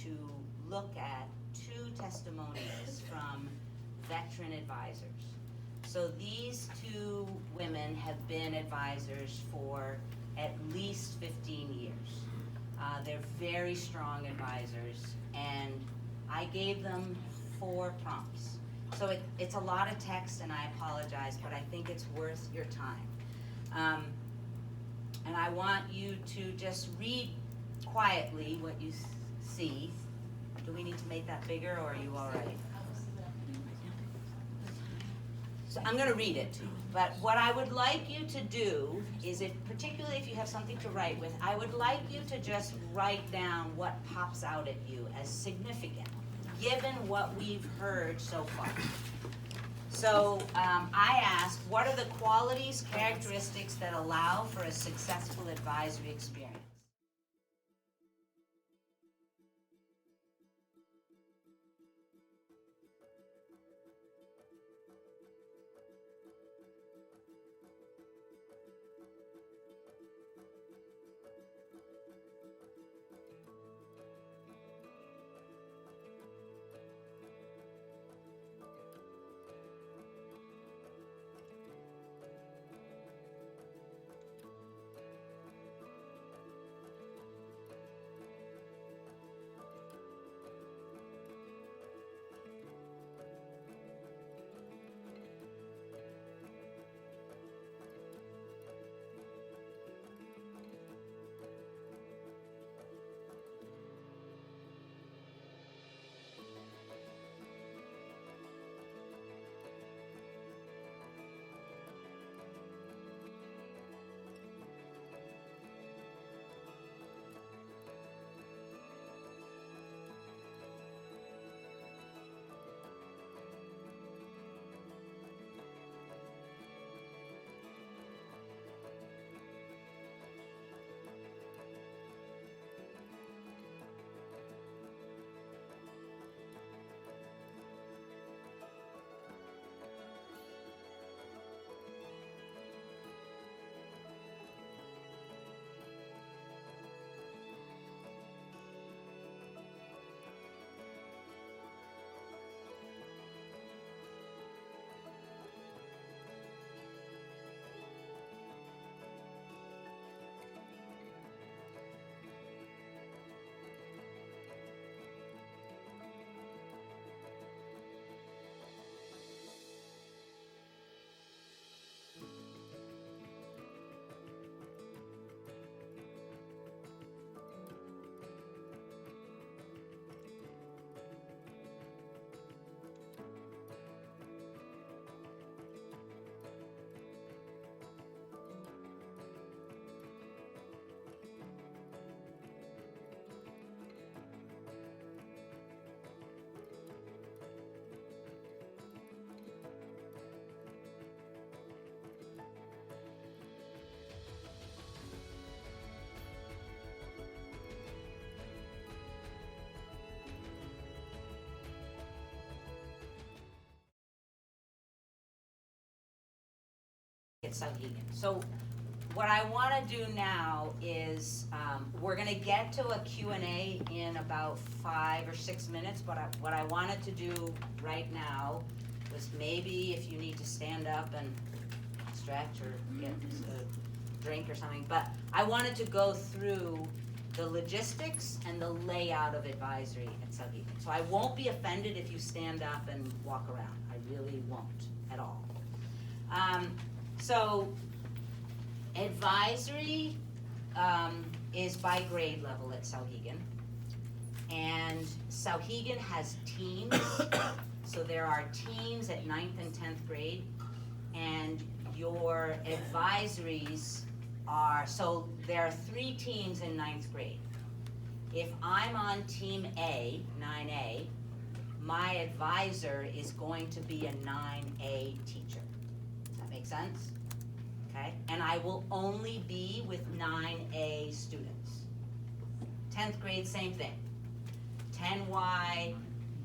to look at 2 testimonials from veteran advisors. So these 2 women have been advisors for at least 15 years. They're very strong advisors, and I gave them 4 prompts. So it's a lot of text, and I apologize, but I think it's worth your time. And I want you to just read quietly what you see. Do we need to make that bigger, or are you all right? So I'm going to read it to you. But what I would like you to do is, particularly if you have something to write with, I would like you to just write down what pops out at you as significant, given what we've heard so far. So I asked, what are the qualities, characteristics that allow for a successful advisory experience? So what I want to do now is we're going to get to a Q&A in about 5 or 6 minutes, but what I wanted to do right now was, maybe if you need to stand up and stretch or get a drink or something, but I wanted to go through the logistics and the layout of advisory at Sauhegan. So I won't be offended if you stand up and walk around. I really won't at all. So advisory is by grade level at Sauhegan, and Sauhegan has teams. So there are teams at 9th and 10th grade, and your advisories are, so there are 3 teams in 9th grade. If I'm on team A, 9A, my advisor is going to be a 9A teacher. Does that make sense? Okay, and I will only be with 9A students. 10th grade, same thing. 10Y,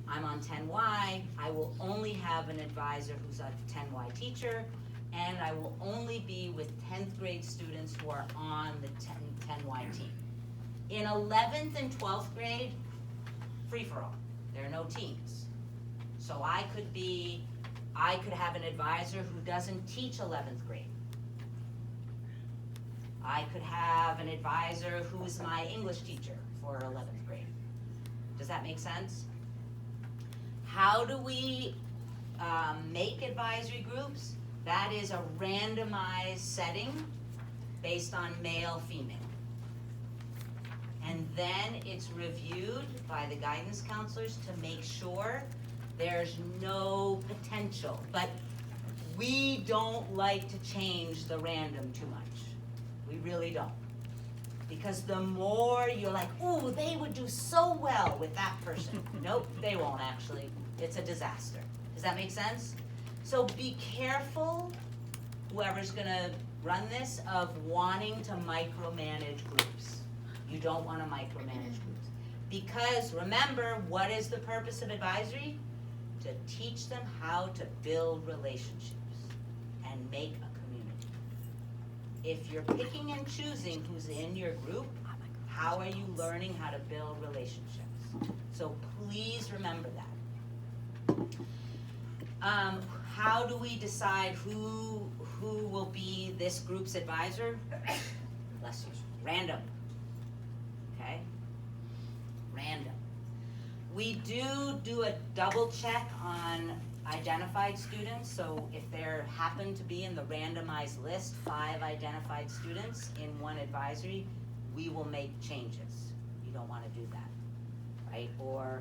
I'm on 10Y, I will only have an advisor who's a 10Y teacher, and I will only be with 10th grade students who are on the 10Y team. In 11th and 12th grade, free-for-all. There are no teams. So I could have an advisor who doesn't teach 11th grade. I could have an advisor who's my English teacher for 11th grade. Does that make sense? How do we make advisory groups? That is a randomized setting based on male, female. And then it's reviewed by the guidance counselors to make sure there's no potential. But we don't like to change the random too much. We really don't. Because the more you're like, ooh, they would do so well with that person. Nope, they won't actually. It's a disaster. Does that make sense? So be careful, whoever's gonna run this, of wanting to micromanage groups. You don't wanna micromanage groups. Because remember, what is the purpose of advisory? To teach them how to build relationships and make a community. If you're picking and choosing who's in your group, how are you learning how to build relationships? So please remember that. How do we decide who will be this group's advisor? Bless you. Random. Okay? Random. We do a double check on identified students, so if there happen to be in the randomized list 5 identified students in one advisory, we will make changes. You don't want to do that, right? Or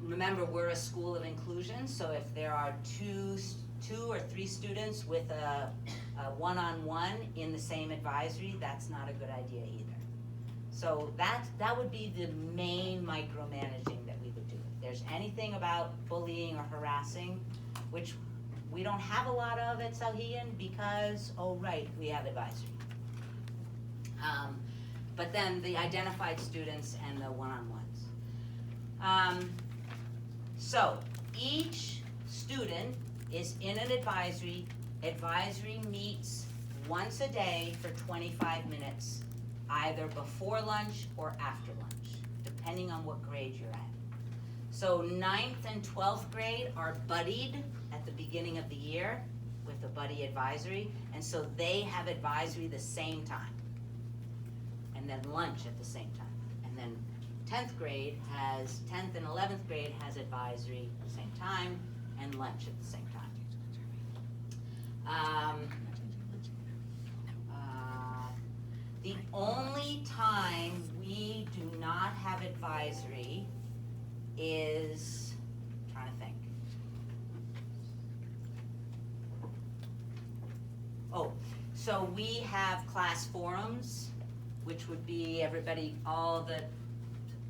remember, we're a school of inclusion, so if there are two or 3 students with a one-on-one in the same advisory, that's not a good idea either. So that would be the main micromanaging that we would do. If there's anything about bullying or harassing, which we don't have a lot of at Sauhegan because, oh right, we have advisory. But then the identified students and the one-on-ones. So each student is in an advisory. Advisory meets once a day for 25 minutes, either before lunch or after lunch, depending on what grade you're at. So 9th and 12th grade are buddied at the beginning of the year with the buddy advisory, and so they have advisory the same time, and then lunch at the same time. And then 10th and 11th grade has advisory at the same time and lunch at the same time. The only time we do not have advisory is, I'm trying to think. Oh, so we have class forums, which would be all the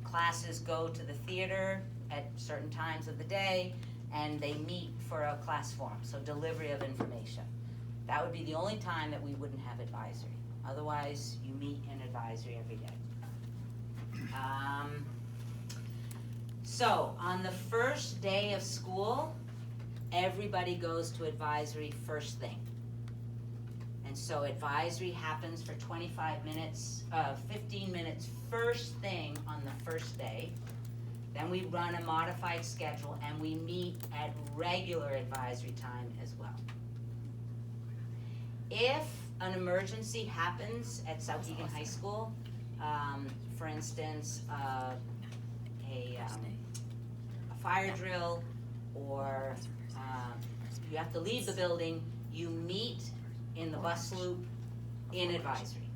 classes go to the theater at certain times of the day, and they meet for a class forum, so delivery of information. That would be the only time that we wouldn't have advisory. Otherwise, you meet in advisory every day. So, on the first day of school, everybody goes to advisory first thing. And so advisory happens for 25 minutes, 15 minutes first thing on the first day. Then we run a modified schedule and we meet at regular advisory time as well. If an emergency happens at Sauhegan High School, for instance, a fire drill, or you have to leave the building, you meet in the bus loop in advisory.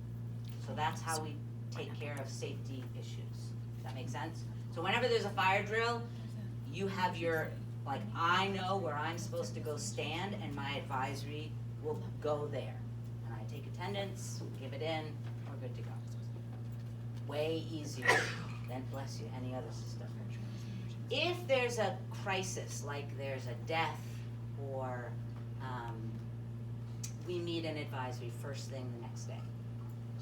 So that's how we take care of safety issues. Does that make sense? So whenever there's a fire drill, you have I know where I'm supposed to go stand, and my advisory will go there. And I take attendance, give it in, we're good to go. Way easier than, bless you, any other system. If there's a crisis, like there's a death, or we meet an advisory first thing the next day.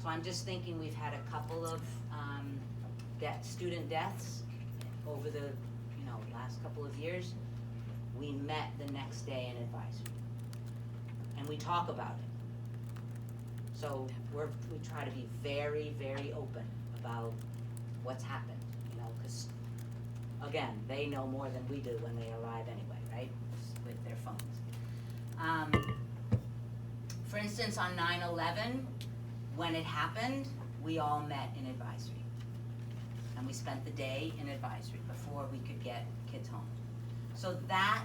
So I'm just thinking we've had a couple of student deaths over the last couple of years. We met the next day in advisory, and we talk about it. So we try to be very, very open about what's happened. because, again, they know more than we do when they arrive anyway, right, with their phones. For instance, on 9/11, when it happened, we all met in advisory. And we spent the day in advisory before we could get kids home. So that,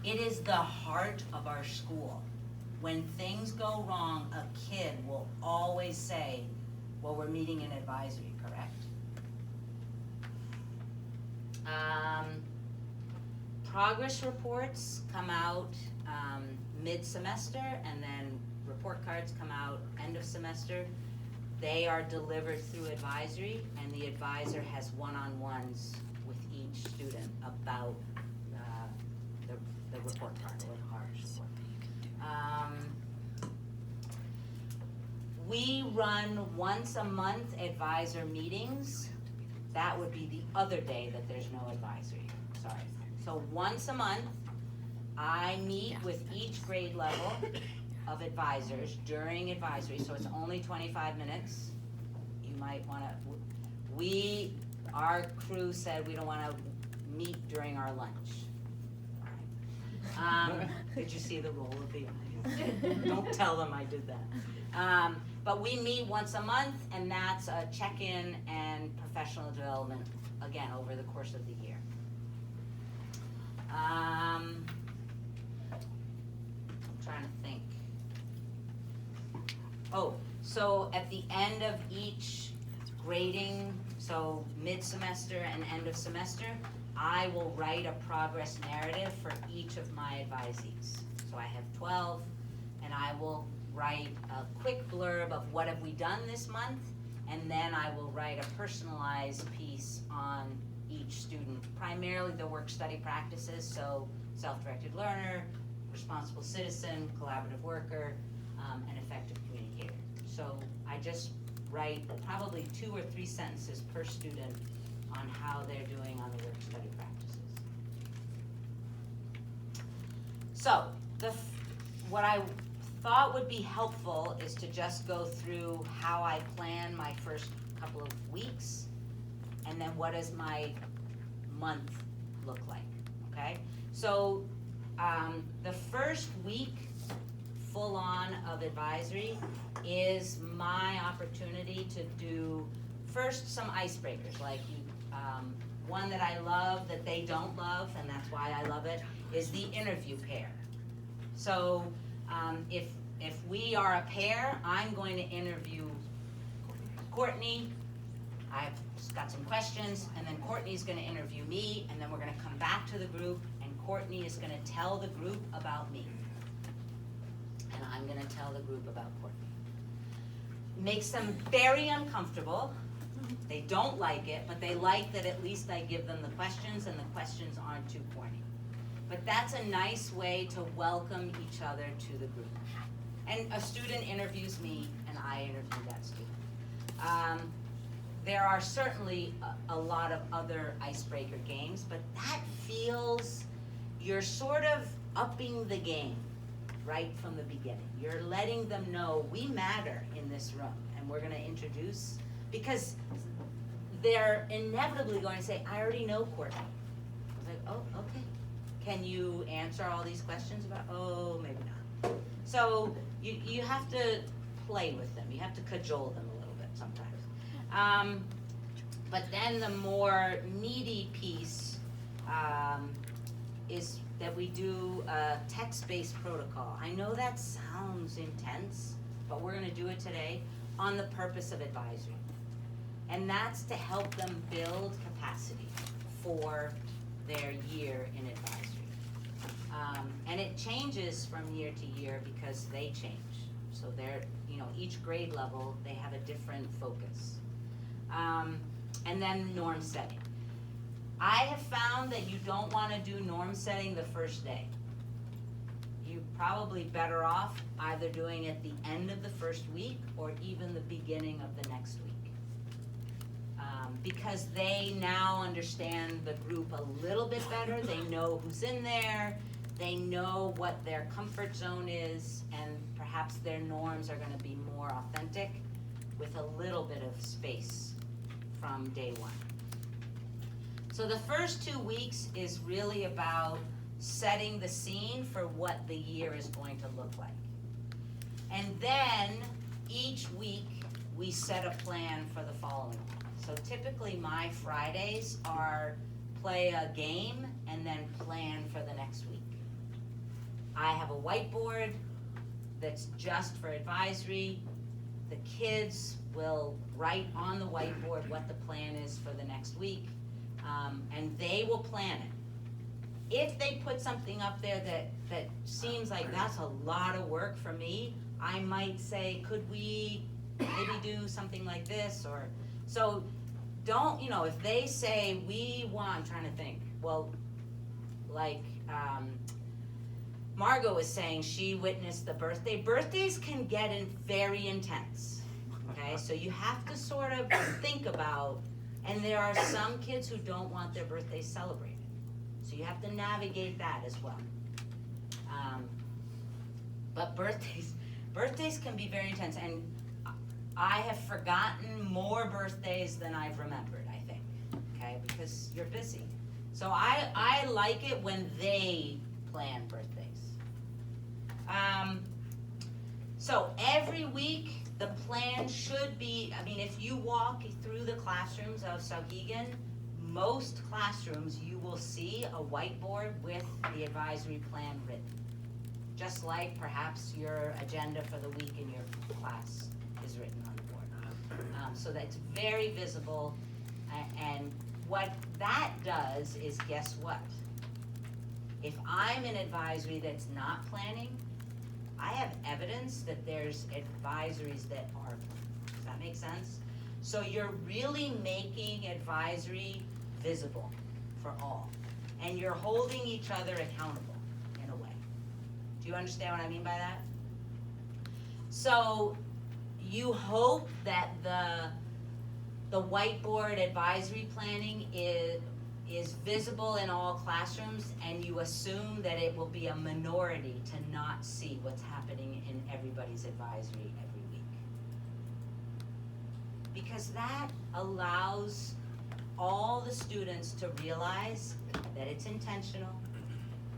it is the heart of our school. When things go wrong, a kid will always say, well, we're meeting in advisory, correct? Progress reports come out mid-semester, and then report cards come out end of semester. They are delivered through advisory, and the advisor has one-on-ones with each student about the report card or the progress report. We run once a month advisor meetings. That would be the other day that there's no advisory, sorry. So once a month, I meet with each grade level of advisors during advisory, so it's only 25 minutes. You might wanna, our crew said we don't wanna meet during our lunch. All right. Did you see the roll of the eyes? Don't tell them I did that. But we meet once a month, and that's a check-in and professional development, again, over the course of the year. I'm trying to think. Oh, so at the end of each grading, so mid-semester and end of semester, I will write a progress narrative for each of my advisees. So I have 12, and I will write a quick blurb of what have we done this month, and then I will write a personalized piece on each student, primarily the work study practices, so self-directed learner, responsible citizen, collaborative worker, and effective communicator. So I just write probably 2 or 3 sentences per student on how they're doing on the work study practices. So what I thought would be helpful is to just go through how I plan my first couple of weeks, and then what does my month look like, okay? So the first week full on of advisory is my opportunity to do first some icebreakers, like one that I love that they don't love, and that's why I love it, is the interview pair. So if we are a pair, I'm going to interview Courtney. I've got some questions, and then Courtney's going to interview me, and then we're going to come back to the group, and Courtney is going to tell the group about me. And I'm going to tell the group about Courtney. Makes them very uncomfortable. They don't like it, but they like that at least I give them the questions, and the questions aren't too corny. But that's a nice way to welcome each other to the group. And a student interviews me, and I interview that student. There are certainly a lot of other icebreaker games, but that feels, you're sort of upping the game right from the beginning. You're letting them know we matter in this room, and we're gonna introduce, because they're inevitably going to say, I already know Courtney. I was like, oh, okay. Can you answer all these questions about, oh, maybe not. So you have to play with them. You have to cajole them a little bit sometimes. But then the more meaty piece is that we do a text-based protocol. I know that sounds intense, but we're gonna do it today on the purpose of advisory. And that's to help them build capacity for their year in advisory. And it changes from year to year because they change. So they're, each grade level, they have a different focus. And then norm setting. I have found that you don't wanna do norm setting the first day. You're probably better off either doing it at the end of the first week or even the beginning of the next week. Because they now understand the group a little bit better, they know who's in there, they know what their comfort zone is, and perhaps their norms are gonna be more authentic with a little bit of space from day one. So the first 2 weeks is really about setting the scene for what the year is going to look like. And then each week we set a plan for the following week. So typically my Fridays are play a game and then plan for the next week. I have a whiteboard that's just for advisory. The kids will write on the whiteboard what the plan is for the next week, and they will plan it. If they put something up there that seems like that's a lot of work for me, I might say, could we maybe do something like this? Or so don't, if they say I'm trying to think, well, like Margot was saying she witnessed the birthday. Birthdays can get very intense, okay? So you have to sort of think about, and there are some kids who don't want their birthdays celebrated. So you have to navigate that as well. But birthdays can be very intense, and I have forgotten more birthdays than I've remembered, I think, okay? Because you're busy. So I like it when they plan birthdays. So every week, the plan should be, if you walk through the classrooms of Sauhegan, most classrooms you will see a whiteboard with the advisory plan written. Just like perhaps your agenda for the week in your class is written on the board. So that's very visible, and what that does is, guess what? If I'm in advisory that's not planning, I have evidence that there's advisories that are planning. Does that make sense? So you're really making advisory visible for all, and you're holding each other accountable in a way. Do you understand what I mean by that? So you hope that the whiteboard advisory planning is visible in all classrooms, and you assume that it will be a minority to not see what's happening in everybody's advisory every week. Because that allows all the students to realize that it's intentional,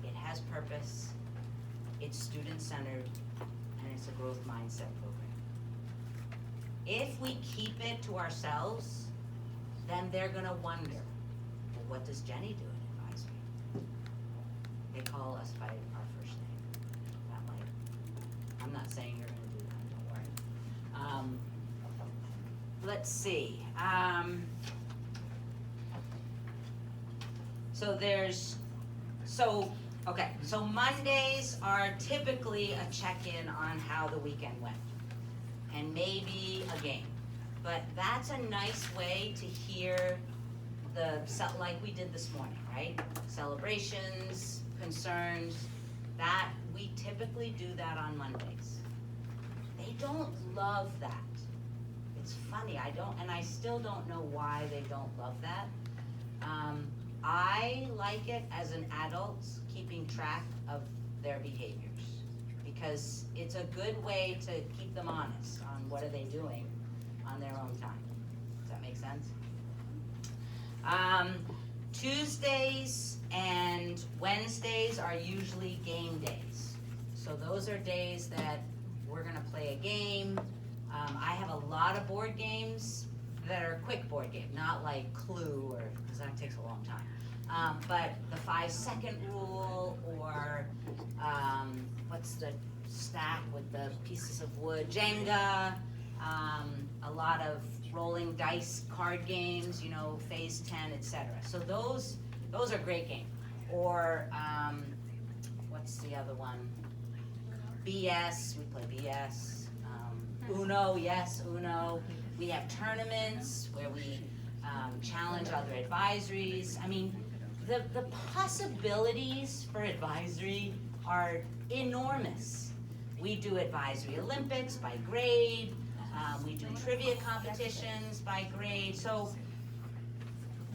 it has purpose, it's student-centered, and it's a growth mindset program. If we keep it to ourselves, then they're gonna wonder, well, what does Jenny do in advisory? They call us by our first name. I'm not saying you're gonna do that, don't worry. Let's see. So Mondays are typically a check-in on how the weekend went, and maybe a game. But that's a nice way to hear like we did this morning, right? Celebrations, concerns, that we typically do that on Mondays. They don't love that. It's funny, I still don't know why they don't love that. I like it as an adult, keeping track of their behaviors, because it's a good way to keep them honest on what are they doing on their own time. Does that make sense? Tuesdays and Wednesdays are usually game days. So those are days that we're gonna play a game. I have a lot of board games that are quick board game, not like Clue, because that takes a long time. But the 5-second rule, or what's the stack with the pieces of wood, Jenga, a lot of rolling dice card games, phase 10, etc. So those are great games. Or what's the other one? BS, we play BS. Uno, yes, Uno. We have tournaments where we challenge other advisories. The possibilities for advisory are enormous. We do advisory Olympics by grade. We do trivia competitions by grade. So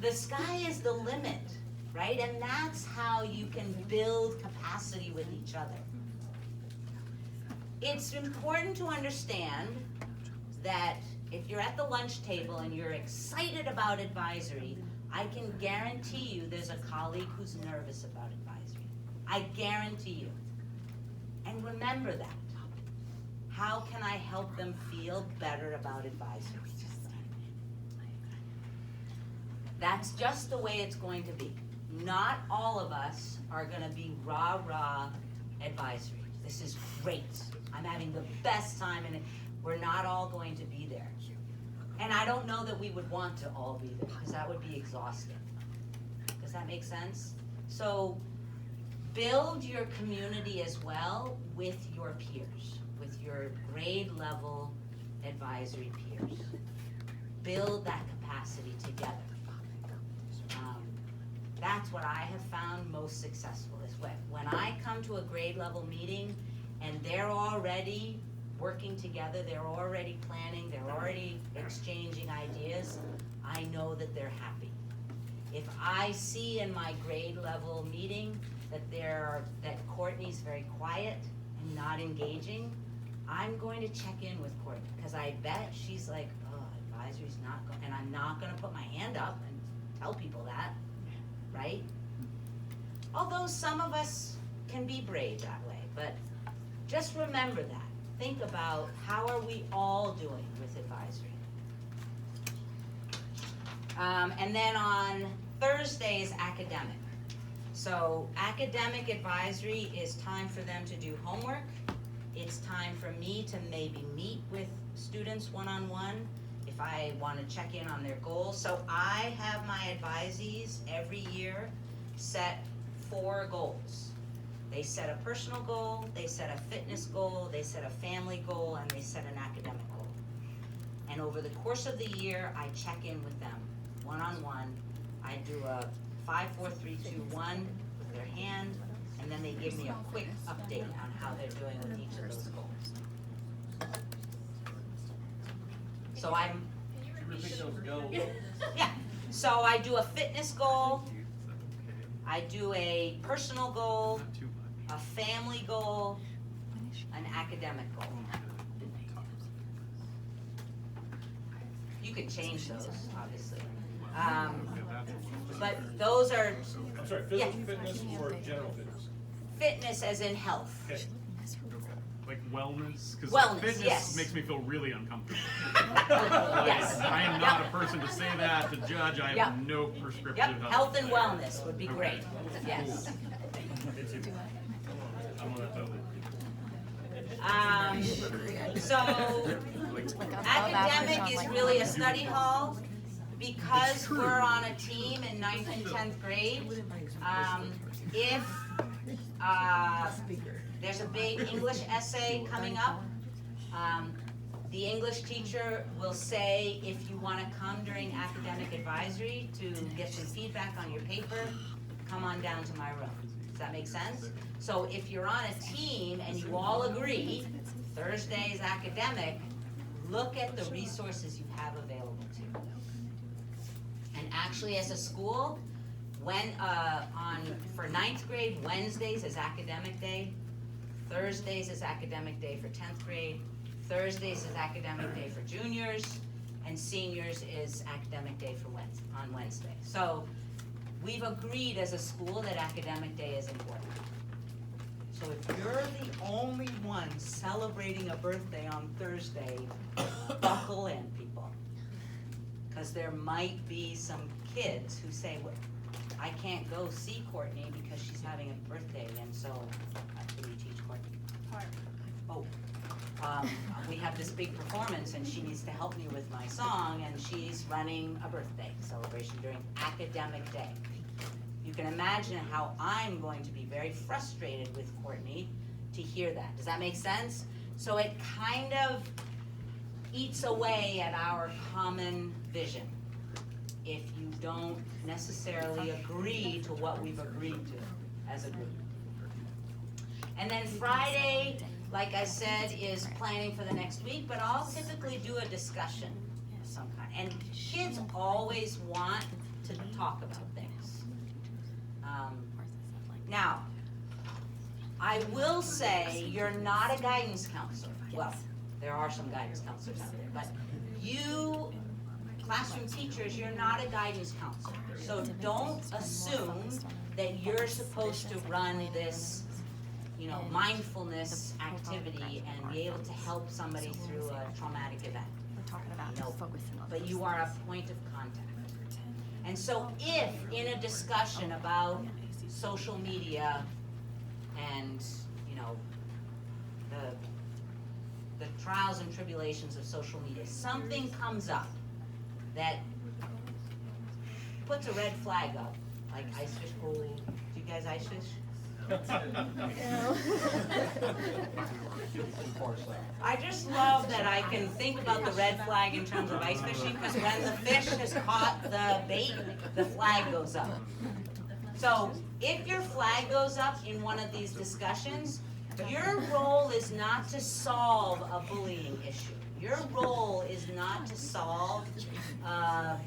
the sky is the limit, right? And that's how you can build capacity with each other. It's important to understand that if you're at the lunch table and you're excited about advisory, I can guarantee you there's a colleague who's nervous about advisory. I guarantee you. And remember that. How can I help them feel better about advisory? That's just the way it's going to be. Not all of us are gonna be rah-rah advisory. This is great. I'm having the best time, and we're not all going to be there. And I don't know that we would want to all be there, because that would be exhausting. Does that make sense? So build your community as well with your peers, with your grade level advisory peers. Build that capacity together. That's what I have found most successful, is when I come to a grade level meeting and they're already working together, they're already planning, they're already exchanging ideas, I know that they're happy. If I see in my grade level meeting that Courtney's very quiet and not engaging, I'm going to check in with Courtney, because I bet she's like, oh, advisory's not going, and I'm not gonna put my hand up and tell people that, right? Although some of us can be brave that way, but just remember that. Think about, how are we all doing with advisory? And then on Thursday is academic. So academic advisory is time for them to do homework. It's time for me to maybe meet with students one-on-one if I want to check in on their goals. So I have my advisees every year set 4 goals. They set a personal goal, they set a fitness goal, they set a family goal, and they set an academic goal. And over the course of the year, I check in with them one-on-one. I do a 5, 4, 3, 2, 1 with their hand, and then they give me a quick update on how they're doing with each of those goals. So I'm, yeah, so I do a fitness goal, I do a personal goal, a family goal, an academic goal. You could change those, obviously. But those are, I'm sorry, physical fitness or general fitness? Fitness as in health. Okay. Like wellness? Because Wellness, fitness yes. makes me feel really uncomfortable. Yes. I am not a person to say that, to judge. I have Yep. no prescriptive Yep, health and wellness would be great, yes. So, academic is really a study hall. Because we're on a team in 9th and 10th grade, if there's a big English essay coming up, the English teacher will say, if you want to come during academic advisory to get some feedback on your paper, come on down to my room. Does that make sense? So if you're on a team and you all agree, Thursday is academic, look at the resources you have available to you. And actually, as a school, when for 9th grade, Wednesdays is academic day, Thursdays is academic day for 10th grade, Thursdays is academic day for juniors, and seniors is academic day for on Wednesday. So we've agreed as a school that academic day is important. So if you're the only one celebrating a birthday on Thursday, buckle in, people. Because there might be some kids who say, well, I can't go see Courtney because she's having a birthday, and so, can you teach Courtney? Oh, we have this big performance and she needs to help me with my song, and she's running a birthday celebration during academic day. You can imagine how I'm going to be very frustrated with Courtney to hear that. Does that make sense? So it kind of eats away at our common vision if you don't necessarily agree to what we've agreed to as a group. And then Friday, like I said, is planning for the next week, but I'll typically do a discussion of some kind. And kids always want to talk about things. Now, I will say you're not a guidance counselor. Well, there are some guidance counselors out there, but you classroom teachers, you're not a guidance counselor. So don't assume that you're supposed to run this, mindfulness activity and be able to help somebody through a traumatic event. We're talking about No, focusing on but you are a point of contact. And so if in a discussion about social media and, the trials and tribulations of social media, something comes up that puts a red flag up, like ice fish, do you guys ice fish? I just love that I can think about the red flag in terms of ice fishing, because when the fish has caught the bait, the flag goes up. So if your flag goes up in one of these discussions, your role is not to solve a bullying issue. Your role is not to solve a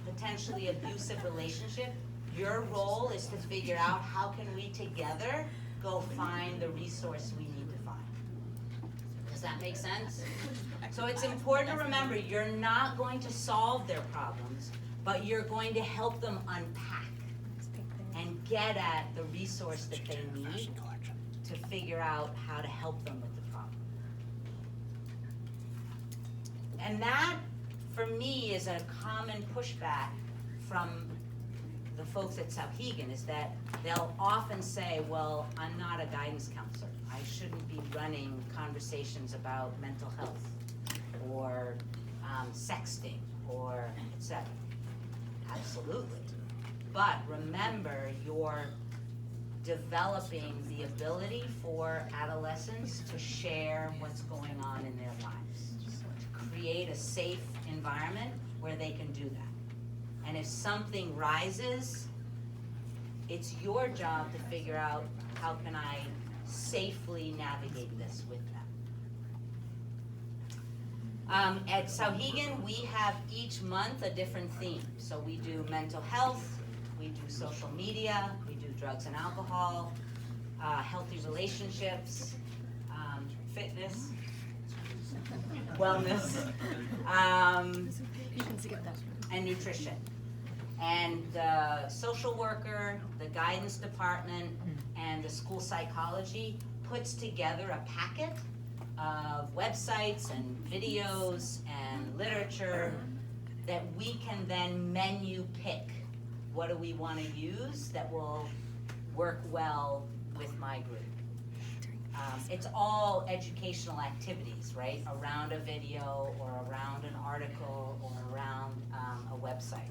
potentially abusive relationship. Your role is to figure out how can we together go find the resource we need to find. Does that make sense? So it's important to remember, you're not going to solve their problems, but you're going to help them unpack and get at the resource that they need to figure out how to help them with the problem. And that, for me, is a common pushback from the folks at Souhegan, is that they'll often say, well, I'm not a guidance counselor. I shouldn't be running conversations about mental health or sexting or etc. Absolutely. But remember, you're developing the ability for adolescents to share what's going on in their lives, to create a safe environment where they can do that. And if something rises, it's your job to figure out, how can I safely navigate this with them? At Souhegan, we have each month a different theme. So we do mental health, we do social media, we do drugs and alcohol, healthy relationships, fitness, wellness, You can skip that. and nutrition. And the social worker, the guidance department, and the school psychology puts together a packet of websites and videos and literature that we can then menu pick. What do we want to use that will work well with my group? It's all educational activities, right? Around a video or around an article or around a website.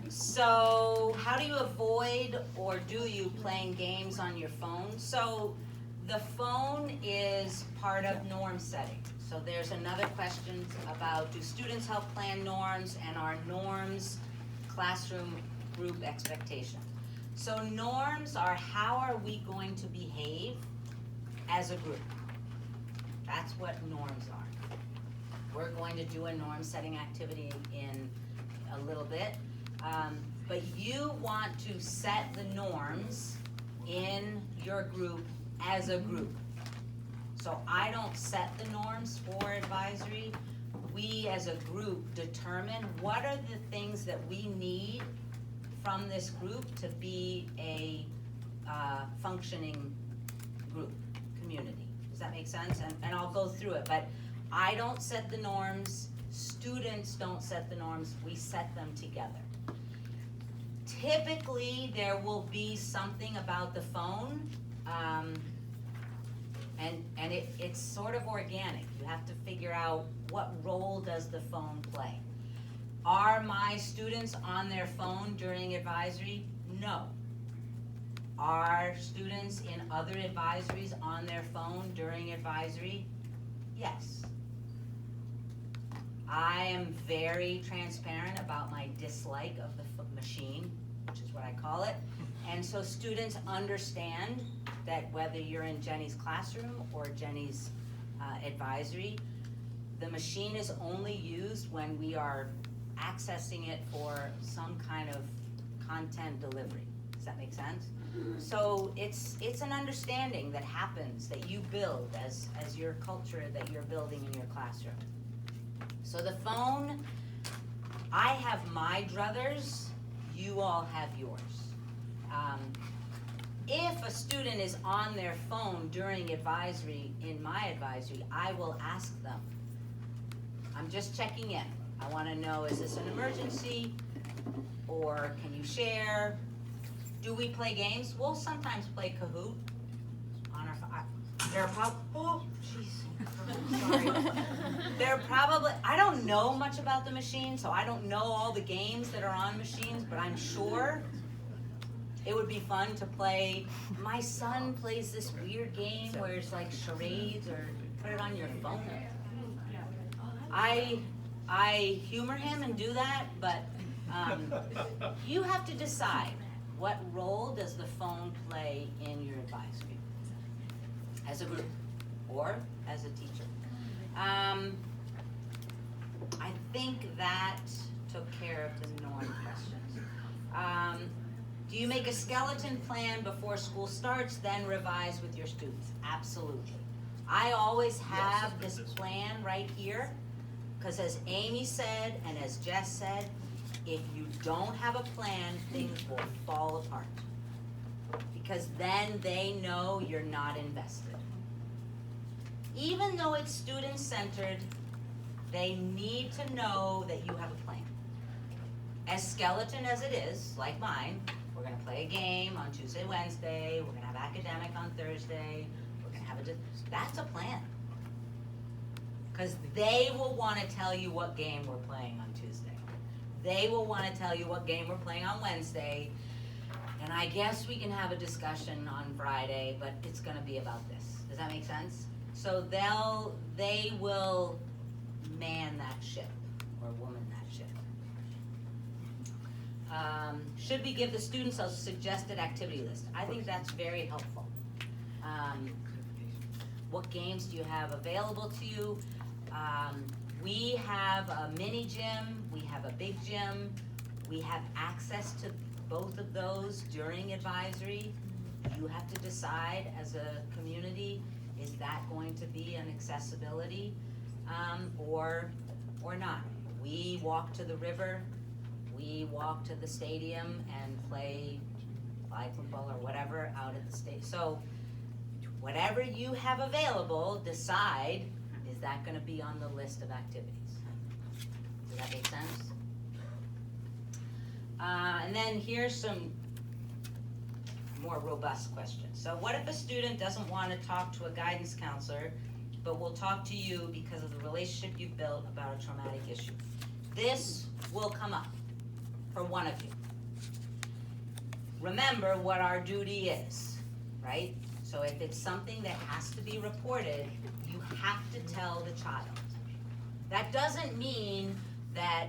So how do you avoid, or do you, playing games on your phone? So the phone is part of norm setting. So there's another question about, do students help plan norms, and are norms classroom group expectation? So norms are, how are we going to behave as a group? That's what norms are. We're going to do a norm setting activity in a little bit, but you want to set the norms in your group as a group. So I don't set the norms for advisory. We as a group determine what are the things that we need from this group to be a functioning group, community. Does that make sense? And I'll go through it, but I don't set the norms, students don't set the norms, we set them together. Typically, there will be something about the phone, and it's sort of organic. You have to figure out, what role does the phone play? Are my students on their phone during advisory? No. Are students in other advisories on their phone during advisory? Yes. I am very transparent about my dislike of the machine, which is what I call it. And so students understand that whether you're in Jenny's classroom or Jenny's advisory, the machine is only used when we are accessing it for some kind of content delivery. Does that make sense? So it's an understanding that happens, that you build as your culture that you're building in your classroom. So the phone, I have my druthers, you all have yours. If a student is on their phone during advisory, in my advisory, I will ask them, I'm just checking in. I want to know, is this an emergency? Or can you share? Do we play games? We'll sometimes play Kahoot on our phone. They're probably, oh, jeez. Sorry. They're probably, I don't know much about the machine, so I don't know all the games that are on machines, but I'm sure it would be fun to play. My son plays this weird game where it's like charades or put it on your phone. I humor him and do that, but you have to decide, what role does the phone play in your advisory as a group or as a teacher? I think that took care of the norm questions. Do you make a skeleton plan before school starts, then revise with your students? Absolutely. I always have this plan right here, because as Amy said and as Jess said, if you don't have a plan, things will fall apart. Because then they know you're not invested. Even though it's student-centered, they need to know that you have a plan. As skeleton as it is, like mine, we're gonna play a game on Tuesday, Wednesday, we're gonna have academic on Thursday, we're gonna have that's a plan. Because they will wanna tell you what game we're playing on Tuesday. They will wanna tell you what game we're playing on Wednesday, and I guess we can have a discussion on Friday, but it's gonna be about this. Does that make sense? So they will man that ship, or woman that ship. Should we give the students a suggested activity list? I think that's very helpful. What games do you have available to you? We have a mini gym, we have a big gym, we have access to both of those during advisory. You have to decide as a community, is that going to be an accessibility or not? We walk to the river, we walk to the stadium and play flag football or whatever out at the stadium. So whatever you have available, decide, is that gonna be on the list of activities? Does that make sense? And then here's some more robust questions. So what if a student doesn't want to talk to a guidance counselor, but will talk to you because of the relationship you've built about a traumatic issue? This will come up for one of you. Remember what our duty is, right? So if it's something that has to be reported, you have to tell the child. That doesn't mean that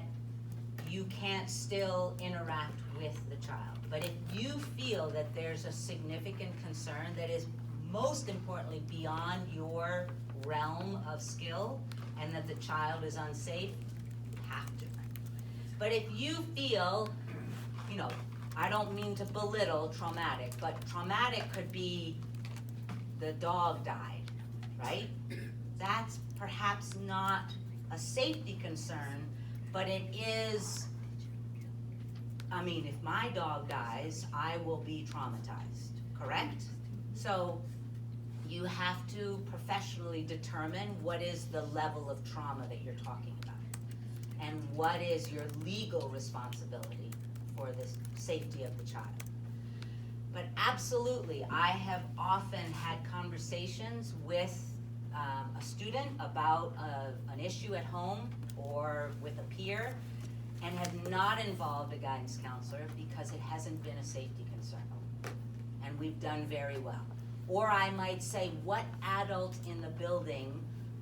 you can't still interact with the child. But if you feel that there's a significant concern that is most importantly beyond your realm of skill and that the child is unsafe, you have to. But if you feel, I don't mean to belittle traumatic, but traumatic could be the dog died, right? That's perhaps not a safety concern, but it is, if my dog dies, I will be traumatized, correct? So you have to professionally determine what is the level of trauma that you're talking about and what is your legal responsibility for the safety of the child. But absolutely, I have often had conversations with a student about an issue at home or with a peer and have not involved a guidance counselor because it hasn't been a safety concern. And we've done very well. Or I might say, what adult in the building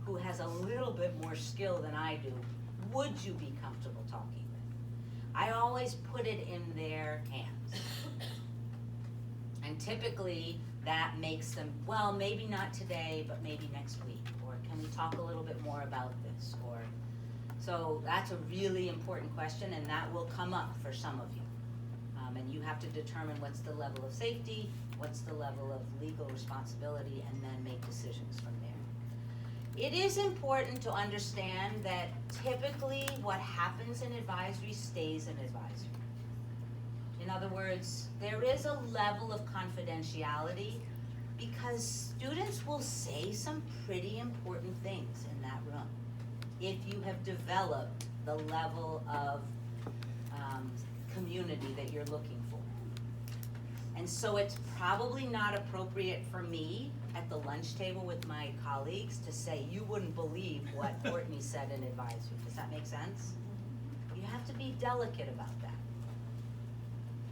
who has a little bit more skill than I do would you be comfortable talking with? I always put it in their hands. And typically that makes them, well, maybe not today, but maybe next week. Or can we talk a little bit more about this? So that's a really important question, and that will come up for some of you. And you have to determine what's the level of safety, what's the level of legal responsibility, and then make decisions from there. It is important to understand that typically what happens in advisory stays in advisory. In other words, there is a level of confidentiality because students will say some pretty important things in that room if you have developed the level of community that you're looking for. And so it's probably not appropriate for me at the lunch table with my colleagues to say, you wouldn't believe what Courtney said in advisory. Does that make sense? You have to be delicate about that.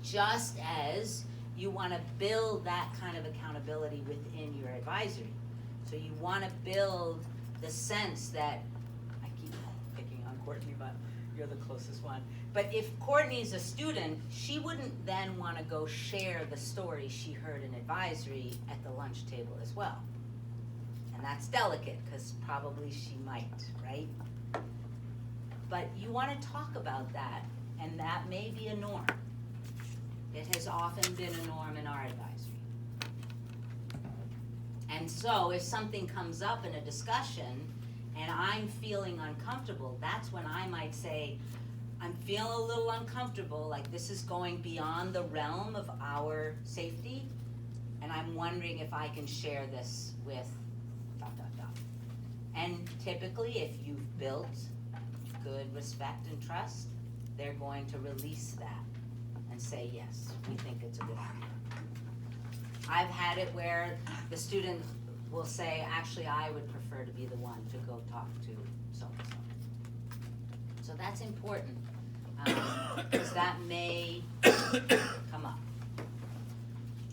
Just as you want to build that kind of accountability within your advisory. So you want to build the sense that, I keep picking on Courtney, but you're the closest one. But if Courtney's a student, she wouldn't then want to go share the story she heard in advisory at the lunch table as well. And that's delicate, because probably she might, right? But you want to talk about that, and that may be a norm. It has often been a norm in our advisory. And so if something comes up in a discussion and I'm feeling uncomfortable, that's when I might say, I'm feeling a little uncomfortable, like this is going beyond the realm of our safety, and I'm wondering if I can share this with ... And typically, if you've built good respect and trust, they're going to release that and say, yes, we think it's a good idea. I've had it where the student will say, actually, I would prefer to be the one to go talk to so-and-so. So that's important, because that may come up.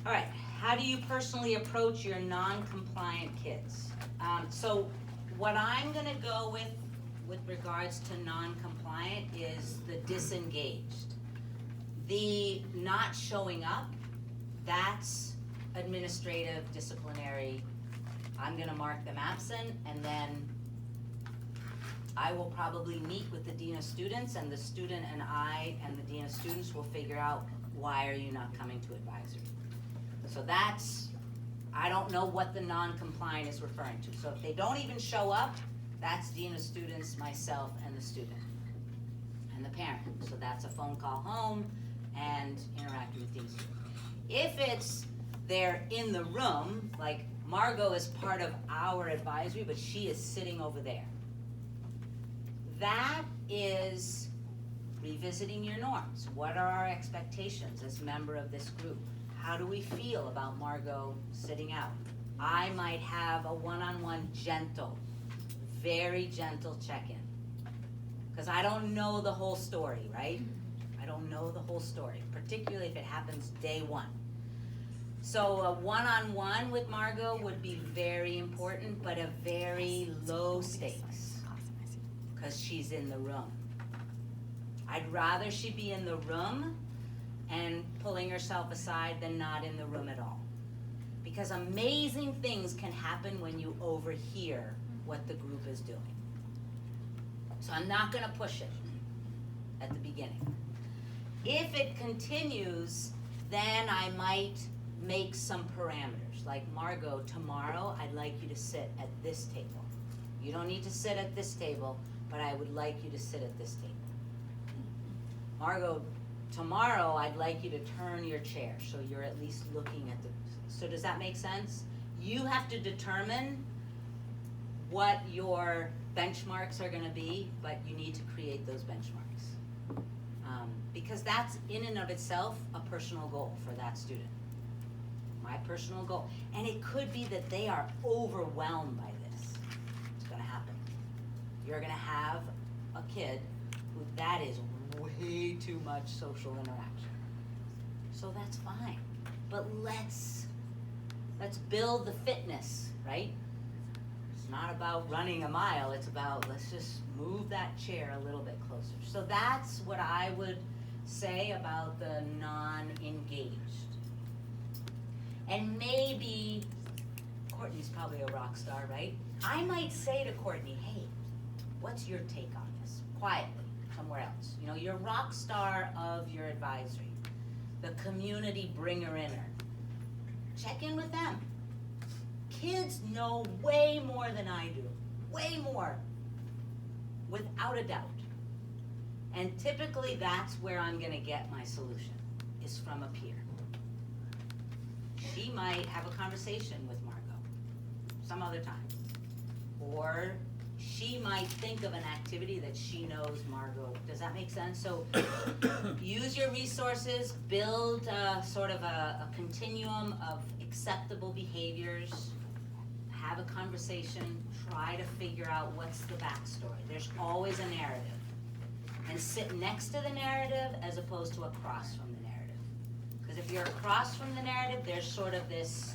All right, how do you personally approach your non-compliant kids? So what I'm gonna go with regards to non-compliant is the disengaged. The not showing up, that's administrative, disciplinary. I'm gonna mark them absent, and then I will probably meet with the Dean of Students, and the student and I and the Dean of Students will figure out, why are you not coming to advisory? So that's, I don't know what the non-compliant is referring to. So if they don't even show up, that's Dean of Students, myself, and the student, and the parent. So that's a phone call home and interacting with Dean of Students. If it's, they're in the room, like Margot is part of our advisory, but she is sitting over there. That is revisiting your norms. What are our expectations as a member of this group? How do we feel about Margot sitting out? I might have a one-on-one gentle, very gentle check-in. Because I don't know the whole story, right? I don't know the whole story, particularly if it happens day one. So a one-on-one with Margot would be very important, but a very low stakes, because she's in the room. I'd rather she be in the room and pulling herself aside than not in the room at all. Because amazing things can happen when you overhear what the group is doing. So I'm not gonna push it at the beginning. If it continues, then I might make some parameters. Like, Margot, tomorrow I'd like you to sit at this table. You don't need to sit at this table, but I would like you to sit at this table. Margot, tomorrow I'd like you to turn your chair so you're at least looking at the, so does that make sense? You have to determine what your benchmarks are gonna be, but you need to create those benchmarks. Because that's in and of itself a personal goal for that student. My personal goal. And it could be that they are overwhelmed by this. It's gonna happen. You're gonna have a kid who that is way too much social interaction. So that's fine. But let's build the fitness, right? It's not about running a mile, it's about let's just move that chair a little bit closer. So that's what I would say about the non-engaged. And maybe, Courtney's probably a rock star, right? I might say to Courtney, hey, what's your take on this? Quietly, somewhere else. You know, you're a rock star of your advisory. the community bringer-inner. Check in with them. Kids know way more than I do, way more, without a doubt. And typically that's where I'm gonna get my solution, is from a peer. She might have a conversation with Margot some other time. Or she might think of an activity that she knows Margot. Does that make sense? So use your resources, build sort of a continuum of acceptable behaviors, have a conversation, try to figure out what's the backstory. There's always a narrative. And sit next to the narrative as opposed to across from the narrative. Because if you're across from the narrative, there's sort of this,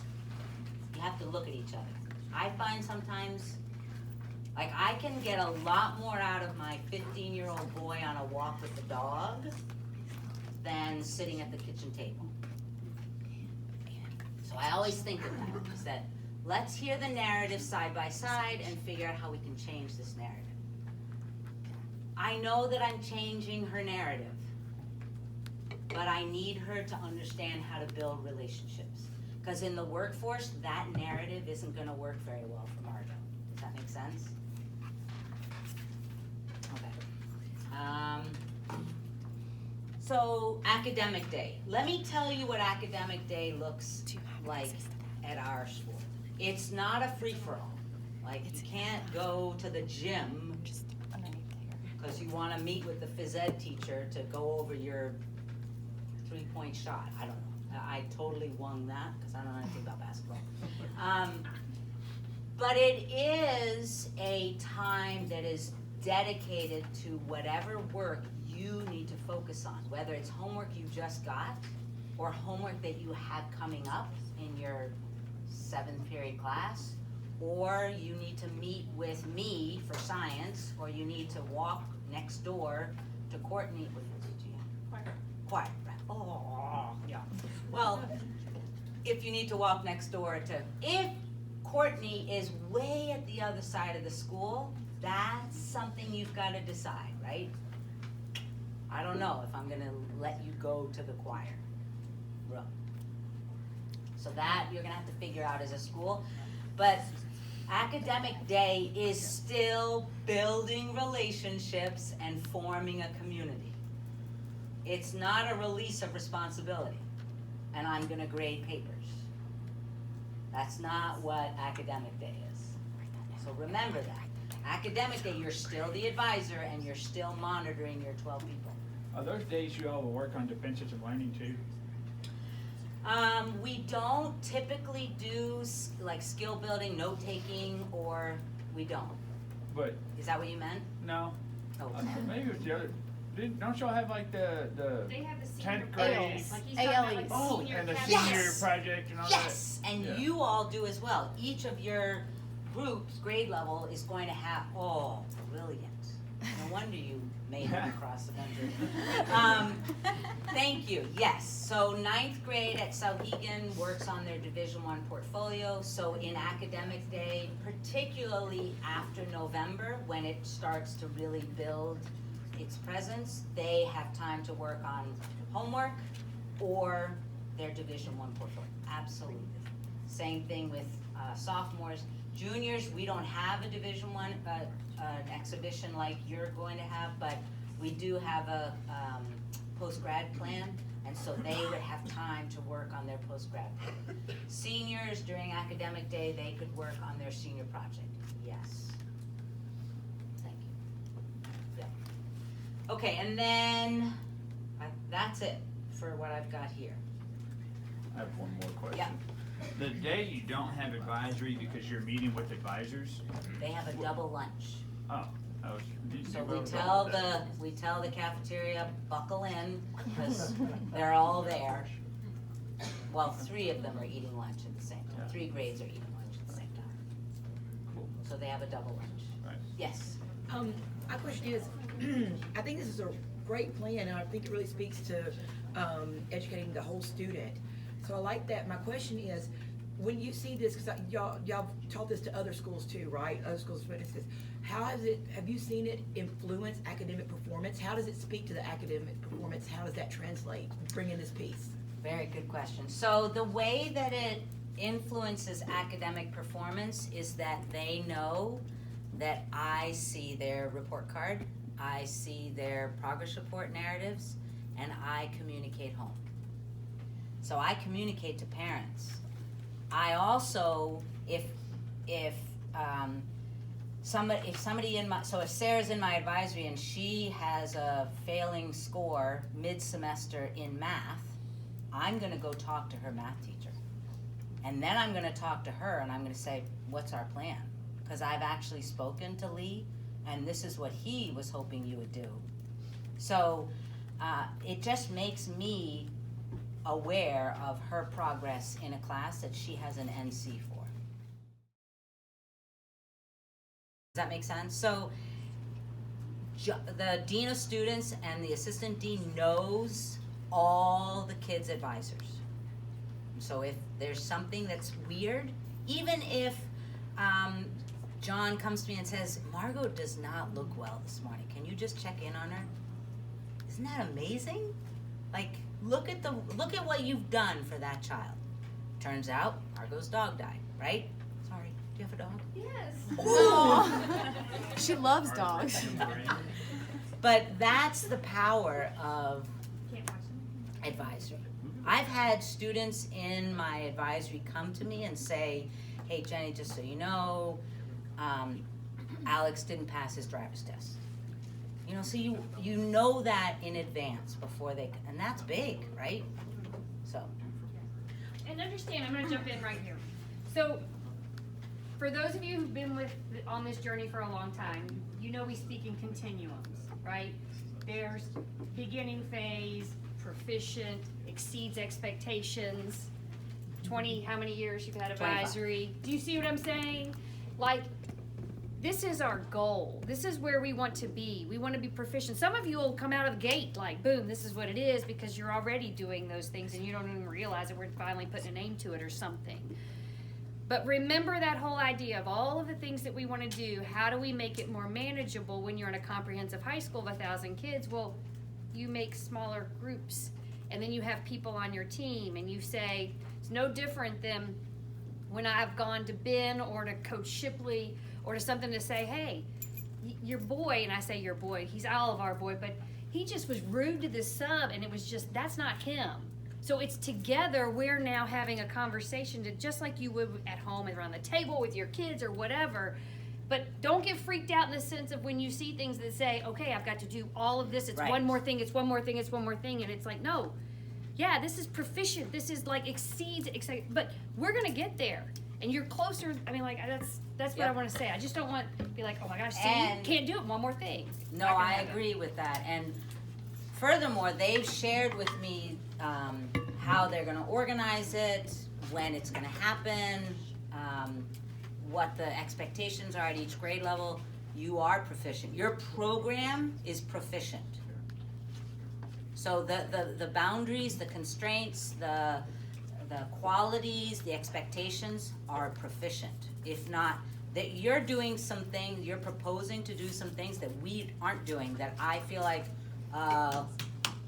you have to look at each other. I find sometimes, like, I can get a lot more out of my 15-year-old boy on a walk with the dog than sitting at the kitchen table. So I always think of that, is that let's hear the narrative side by side and figure out how we can change this narrative. I know that I'm changing her narrative, but I need her to understand how to build relationships. Because in the workforce, that narrative isn't gonna work very well for Margot. Does that make sense? Okay. So academic day. Let me tell you what academic day looks like at our school. It's not a free-for-all. Like, you can't go to the gym Just underneath here. because you want to meet with the phys ed teacher to go over your 3-point shot. I don't know. I totally won that because I don't know anything about basketball. But it is a time that is dedicated to whatever work you need to focus on, whether it's homework you just got or homework that you have coming up in your 7th period class, or you need to meet with me for science, or you need to walk next door to Courtney. What did you have? Choir, right. Oh, yeah. Well, if you need to walk next door to, if Courtney is way at the other side of the school, that's something you've got to decide, right? I don't know if I'm gonna let you go to the choir room. So that you're gonna have to figure out as a school. But academic day is still building relationships and forming a community. It's not a release of responsibility, and I'm gonna grade papers. That's not what academic day is. So remember that. Academic day, you're still the advisor and you're still monitoring your 12 people. Are those days you all will work on defenses of learning too? We don't typically do like skill building, note taking, or we don't. But, Is that what you meant? no, Oh, maybe it was the other, don't y'all have like the They have the senior 10th grade? projects, like he's talking about like ALEs. senior And the cabinet. senior Yes! project and all that? yes, and Yeah. you all do as well. Each of your groups, grade level, is going to have, oh, brilliant. No wonder you made it across the country. Thank you, yes. So 9th grade at Souhegan works on their Division I portfolio. So in academic day, particularly after November, when it starts to really build its presence, they have time to work on homework or their Division I portfolio, absolutely. Same thing with sophomores. Juniors, we don't have a Division I, an exhibition like you're going to have, but we do have a post-grad plan, and so they would have time to work on their post-grad plan. Seniors, during academic day, they could work on their senior project, yes. Thank you. Yeah. Okay, and then, that's it for what I've got here. I have one more question. Yeah. The day you don't have advisory because you're meeting with advisors, They have a double lunch. oh, I was. So we tell the cafeteria, buckle in, because they're all there. Well, 3 of them are eating lunch at the same time. 3 grades are eating lunch at the same time. Cool. So they have a double lunch. Right. Yes. My question is, I think this is a great plan, and I think it really speaks to educating the whole student. So I like that. My question is, when you see this, cause y'all taught this to other schools too, right? Other schools, have you seen it influence academic performance? How does it speak to the academic performance? How does that translate, bring in this piece? Very good question. So the way that it influences academic performance is that they know that I see their report card, I see their progress report narratives, and I communicate home. So I communicate to parents. I also, if somebody in my, so if Sarah's in my advisory and she has a failing score mid-semester in math, I'm gonna go talk to her math teacher. And then I'm gonna talk to her and I'm gonna say, what's our plan? Because I've actually spoken to Lee and this is what he was hoping you would do. So it just makes me aware of her progress in a class that she has an NC for. Does that make sense? So the dean of students and the assistant dean knows all the kids' advisors. So if there's something that's weird, even if John comes to me and says, Margot does not look well this morning, can you just check in on her? Isn't that amazing? Like, look at what you've done for that child. Turns out, Margot's dog died, right? Sorry, do you have a dog? Yes. She loves dogs. But that's the power of advisory. I've had students in my advisory come to me and say, hey Jenny, just so you know, Alex didn't pass his driver's test. You know, so you know that in advance before they, and that's big, right? So. And understand, I'm gonna jump in right here. So, for those of you who've been on this journey for a long time, you know we speak in continuums, right? There's beginning phase, proficient, exceeds expectations, 20, how many years you've had advisory. 25. Do you see what I'm saying? Like, this is our goal. This is where we want to be. We want to be proficient. Some of you will come out of the gate like, boom, this is what it is, because you're already doing those things and you don't even realize that we're finally putting a name to it or something. But remember that whole idea of all of the things that we want to do. How do we make it more manageable when you're in a comprehensive high school of 1,000 kids? Well, you make smaller groups and then you have people on your team and you say, it's no different than when I've gone to Ben or to Coach Shipley or to something to say, hey, your boy, and I say your boy, he's all of our boy, but he just was rude to this sub and it was just, that's not him. So it's together, we're now having a conversation to, just like you would at home and around the table with your kids or whatever. But don't get freaked out in the sense of when you see things that say, okay, I've got to do all of this, it's Right. one more thing, it's one more thing, it's one more thing, and it's like, no, yeah, this is proficient, this is like exceeds, but we're gonna get there. And you're closer, I mean, like, that's what I Yep. wanna say. I just don't want to be like, oh my gosh, see, And- can't do it, one more thing. No, Not gonna I happen. agree with that. And furthermore, they've shared with me how they're gonna organize it, when it's gonna happen, what the expectations are at each grade level. You are proficient. Your program is proficient. So the boundaries, the constraints, the qualities, the expectations are proficient. If not, that you're doing some things, you're proposing to do some things that we aren't doing, that I feel like,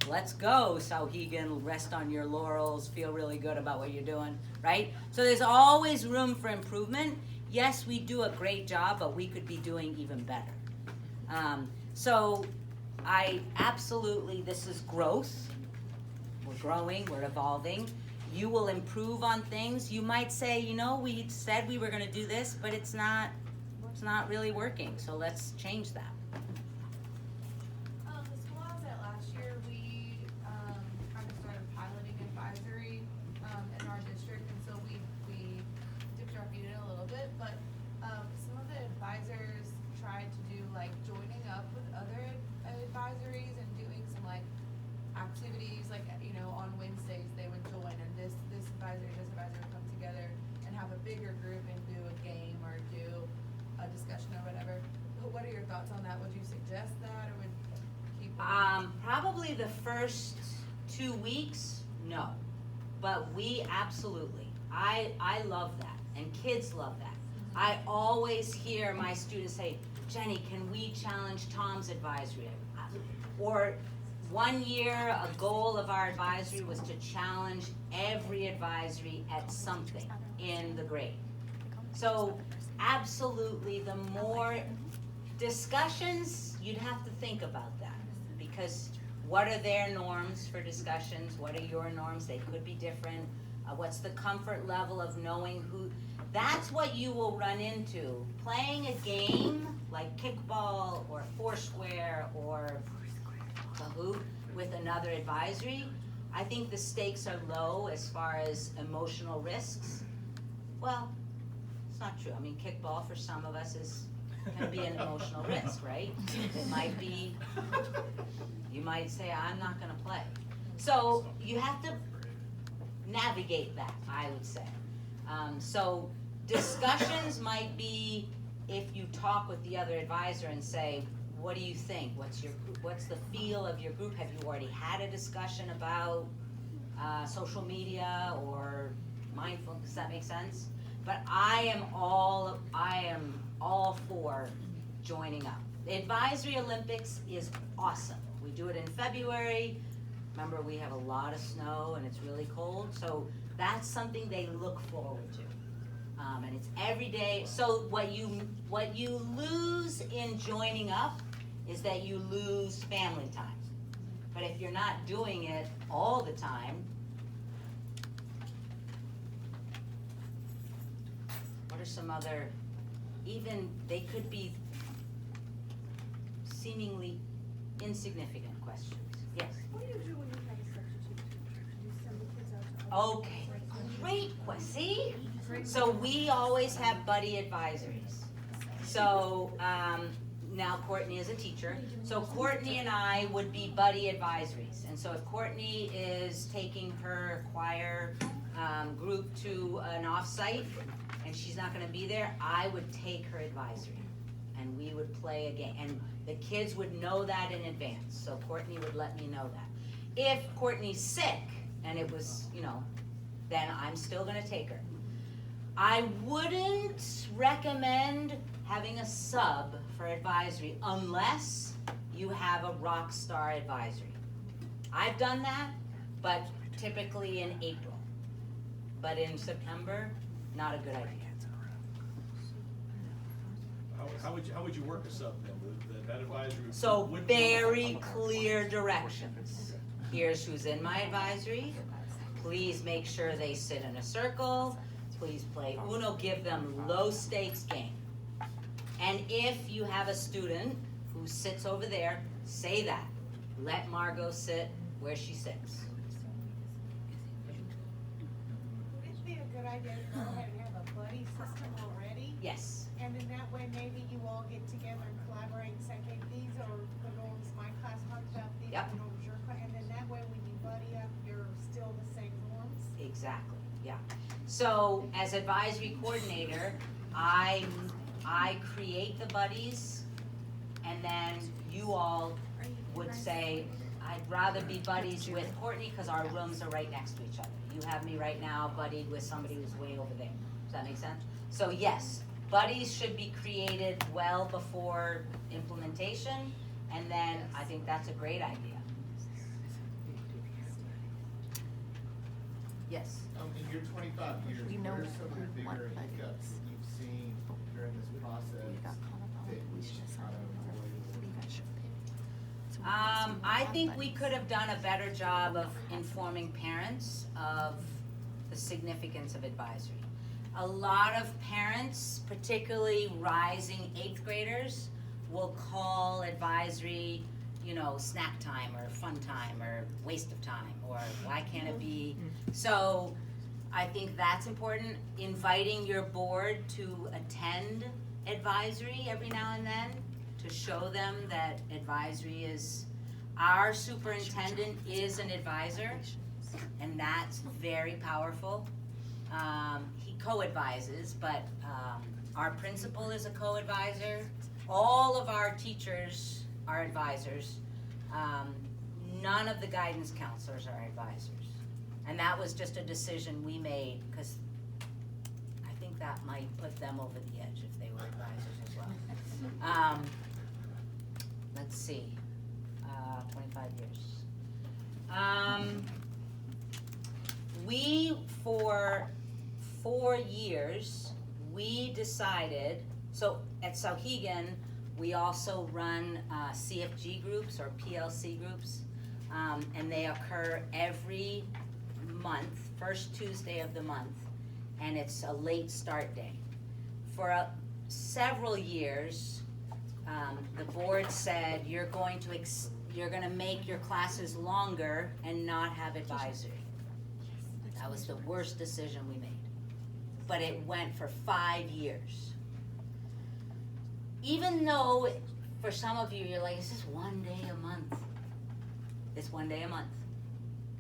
let's go, Sauhegan, rest on your laurels, feel really good about what you're doing, right? So there's always room for improvement. Yes, we do a great job, but we could be doing even better. So I absolutely, this is growth. We're growing, we're evolving. You will improve on things. You might say, you know, we said we were gonna do this, but it's not really working, so let's change that. The school I was at last year, we kind of started piloting advisory in our district, and so we dipped our feet in a little bit, but some of the advisors tried to do like joining up with other advisories and doing some like activities, like, you know, on Wednesdays they would join and this advisor would come together and have a bigger group and do a game or do a discussion or whatever. But what are your thoughts on that? Would you suggest that or would keep it? Probably the first 2 weeks, no. But we absolutely. I love that, and kids love that. I always hear my students say, Jenny, can we challenge Tom's advisory? Or one year, a goal of our advisory was to challenge every advisory at something in the grade. So absolutely, the more discussions, you'd have to think about that, because what are their norms for discussions? What are your norms? They could be different. What's the comfort level of knowing who? That's what you will run into. Playing a game like kickball or foursquare or Kahoot with another advisory, I think the stakes are low as far as emotional risks. Well, it's not true. I mean, kickball for some of us can be an emotional risk, right? It might be, you might say, I'm not gonna play. So you have to navigate that, I would say. So discussions might be if you talk with the other advisor and say, what do you think? What's the feel of your group? Have you already had a discussion about social media or mindfulness? Does that make sense? But I am all for joining up. The Advisory Olympics is awesome. We do it in February. Remember, we have a lot of snow and it's really cold, so that's something they look forward to. And it's every day. So what you lose in joining up is that you lose family time. But if you're not doing it all the time, what are some other, even they could be seemingly insignificant questions? Yes? What do you do when you have a substitute teacher? Do you send the kids out to other? Okay, great question. See? So we always have buddy advisories. So now Courtney is a teacher. So Courtney and I would be buddy advisories. And so if Courtney is taking her choir group to an off-site and she's not gonna be there, I would take her advisory and we would play a game. And the kids would know that in advance. So Courtney would let me know that. If Courtney's sick and it was, then I'm still gonna take her. I wouldn't recommend having a sub for advisory unless you have a rock star advisory. I've done that, but typically in April. But in September, not a good idea. How would you work a sub then? That advisory? So very clear directions. Here's who's in my advisory. Please make sure they sit in a circle. Please play Uno, give them low stakes game. And if you have a student who sits over there, say that. Let Margot sit where she sits. Would it be a good idea to go ahead and have a buddy system already? Yes. And then that way maybe you all get together and collaborate and say, hey, these are the norms my class talked about, these are Yep. the norms your class, and then that way when you buddy up, you're still the same norms? Exactly, yeah. So as advisory coordinator, I create the buddies, and then you all would say, I'd rather be buddies with Courtney because our rooms are right next to each other. You have me right now buddied with somebody who's way over there. Does that make sense? So yes, buddies should be created well before implementation, and then I think that's a great idea. Yes? In your 25 years, We know what are some of the what bigger buddies. hiccups that you've seen during this process We got caught up on that it. We we should should have try said to it. avoid? What you guys should pick. So we I got think some we buddies. could have done a better job of informing parents of the significance of advisory. A lot of parents, particularly rising 8th graders, will call advisory, snack time or fun time or waste of time or why can't it be? So I think that's important. Inviting your board to attend advisory every now and then to show them that advisory is, our superintendent is an advisor, and that's very powerful. He co-advises, but our principal is a co-advisor. All of our teachers are advisors. None of the guidance counselors are advisors. And that was just a decision we made because that might put them over the edge if they were advisors as well. Let's see, 25 years. We, for 4 years, we decided, so at Sauhegan, we also run CFG groups or PLC groups, and they occur every month, first Tuesday of the month, and it's a late start day. For several years, the board said you're going to make your classes longer and not have advisory. That was the worst decision we made. But it went for 5 years. Even though for some of you, you're like, it's just 1 day a month. It's 1 day a month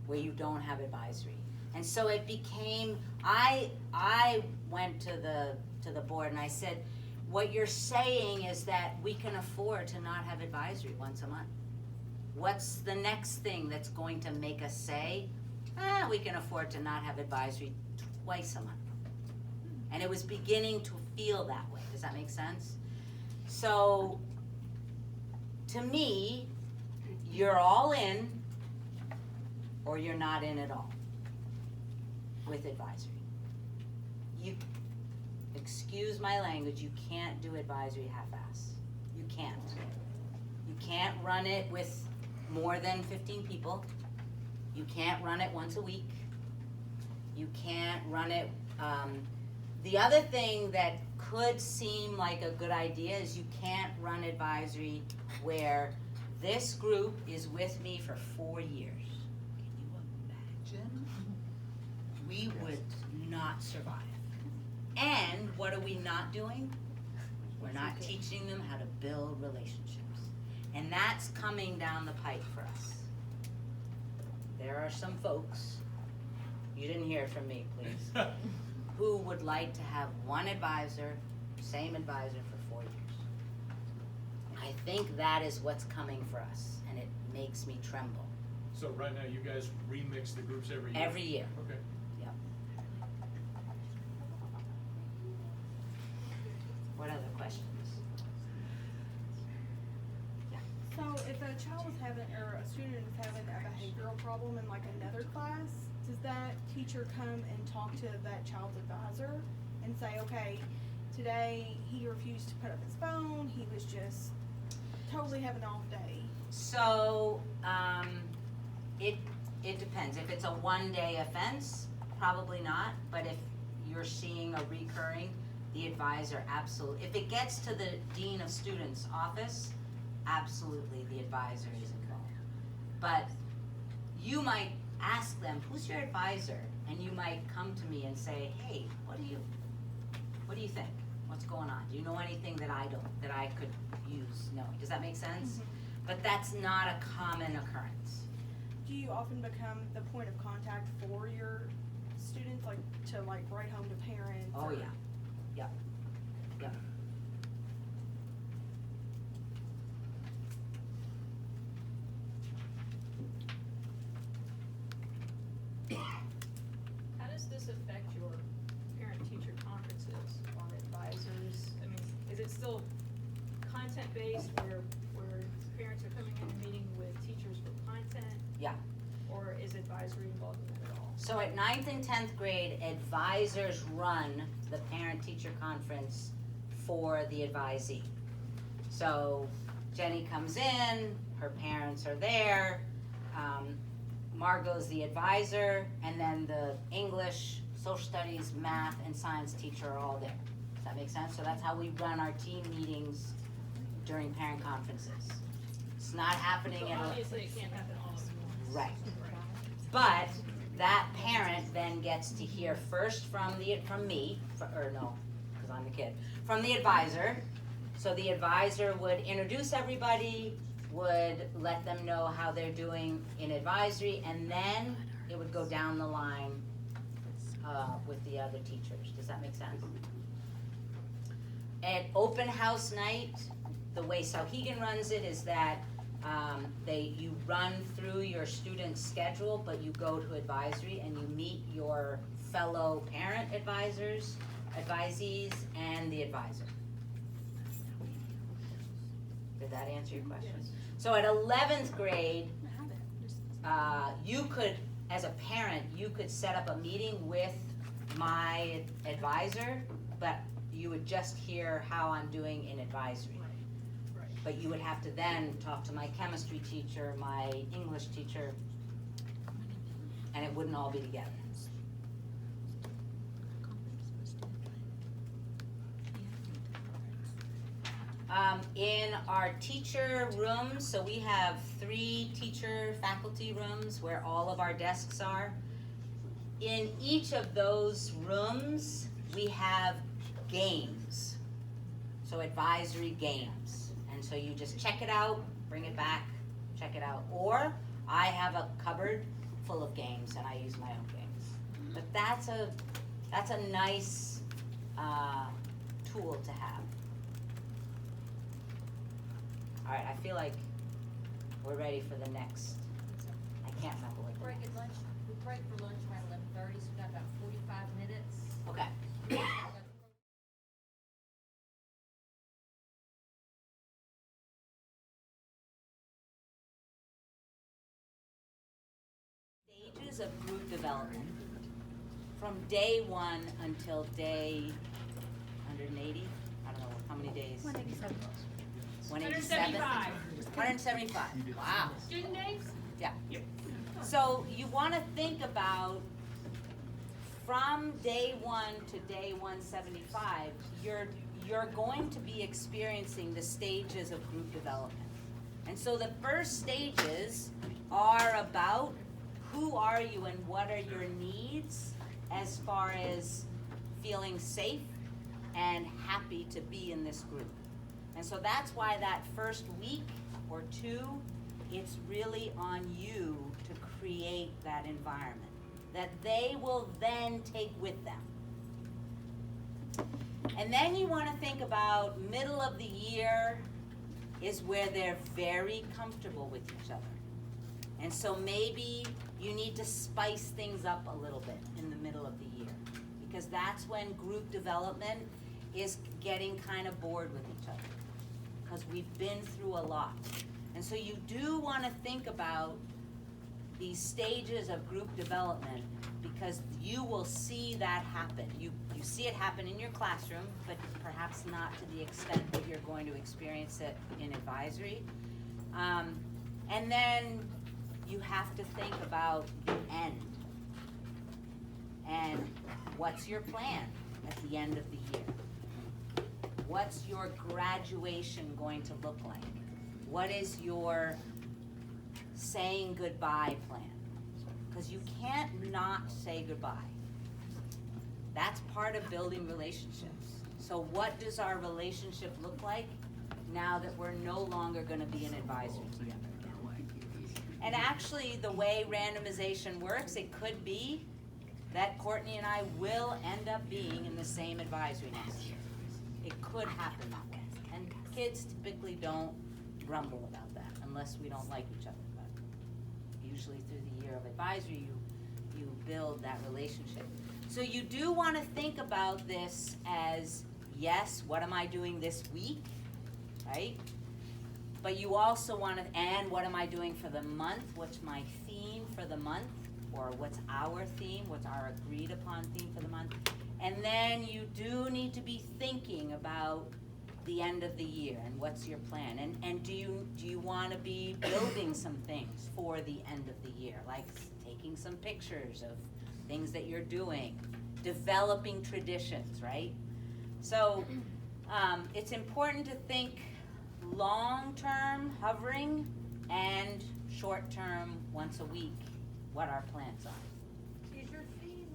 where you don't have advisory. And so it became, I went to the board and I said, what you're saying is that we can afford to not have advisory once a month. What's the next thing that's going to make us say, we can afford to not have advisory twice a month? And it was beginning to feel that way. Does that make sense? So, to me, you're all in or you're not in at all with advisory. You, excuse my language, you can't do advisory half-ass. You can't. You can't run it with more than 15 people. You can't run it once a week. You can't run it, the other thing that could seem like a good idea is you can't run advisory where this group is with me for 4 years. Can you imagine? We would not survive. And what are we not doing? We're not teaching them how to build relationships. And that's coming down the pike for us. There are some folks, you didn't hear it from me, please, who would like to have one advisor, same advisor for 4 years. I think that is what's coming for us, and it makes me tremble. So right now, you guys remix the groups every year? Every year. Okay. Yep. What other questions? So if a child is having, or a student is having a behavioral problem in like another class, does that teacher come and talk to that child's advisor and say, okay, today he refused to put up his phone, he was just totally having an off day? So, it depends. If it's a 1-day offense, probably not, but if you're seeing a recurring, the advisor absolutely, if it gets to the Dean of Students' office, absolutely the advisor is involved. But you might ask them, who's your advisor? And you might come to me and say, hey, what do you think? What's going on? Do you know anything that I could use knowing? Does that make sense? Mm-hmm. But that's not a common occurrence. Do you often become the point of contact for your students, like to like write home to parents? Oh, or- yeah. Yep. Yep. How does this affect your parent-teacher conferences on advisors? I mean, is it still content-based where parents are coming in and meeting with teachers for content? Yeah. Or is advisory involved in that at all? So at 9th and 10th grade, advisors run the parent-teacher conference for the advisee. So Jenny comes in, her parents are there, Margot's the advisor, and then the English, social studies, math, and science teacher are all there. Does that make sense? So that's how we run our team meetings during parent conferences. It's not happening So at a... obviously it can't happen all at once. Right. But that parent then gets to hear first from me, or no, because I'm the kid, from the advisor. So the advisor would introduce everybody, would let them know how they're doing in advisory, and then it would go down the line with the other teachers. Does that make sense? At open house night, the way Sauhegan runs it is that you run through your student's schedule, but you go to advisory and you meet your fellow parent advisors advisees and the advisor. Did that answer your question? So at 11th grade, you could, as a parent, you could set up a meeting with my advisor, but you would just hear how I'm doing in advisory. But you would have to then talk to my chemistry teacher, my English teacher, and it wouldn't all be together. In our teacher rooms, so we have 3 teacher faculty rooms where all of our desks are. In each of those rooms, we have games, so advisory games. And so you just check it out, bring it back, check it out. Or I have a cupboard full of games and I use my own games. But that's a nice tool to have. All right, I feel like we're ready for the next. I can't remember what. Break at lunch. We break for lunch around 11:30, so we've got about 45 minutes. Okay. Stages of group development. From day 1 until day 180. I don't know how many days. 187. 175. 175. Wow. Student days? Yeah. So you want to think about from day 1 to day 175, you're going to be experiencing the stages of group development. And so the first stages are about who are you and what are your needs as far as feeling safe and happy to be in this group. And so that's why that first week or 2, it's really on you to create that environment that they will then take with them. And then you want to think about middle of the year is where they're very comfortable with each other. And so maybe you need to spice things up a little bit in the middle of the year, because that's when group development is getting kind of bored with each other, because we've been through a lot. And so you do want to think about these stages of group development, because you will see that happen. You see it happen in your classroom, but perhaps not to the extent that you're going to experience it in advisory. And then you have to think about the end. And what's your plan at the end of the year? What's your graduation going to look like? What is your saying goodbye plan? Because you can't not say goodbye. That's part of building relationships. So what does our relationship look like now that we're no longer going to be an advisor together? And actually, the way randomization works, it could be that Courtney and I will end up being in the same advisory next year. It could happen that way. And kids typically don't grumble about that unless we don't like each other. But usually through the year of advisory, you build that relationship. So you do want to think about this as, yes, what am I doing this week, right? But you also want to, and what am I doing for the month? What's my theme for the month? Or what's our theme? What's our agreed upon theme for the month? And then you do need to be thinking about the end of the year and what's your plan. And do you want to be building some things for the end of the year, like taking some pictures of things that you're doing, developing traditions, right? So it's important to think long-term, hovering, and short-term, once a week, what our plans are. Is your theme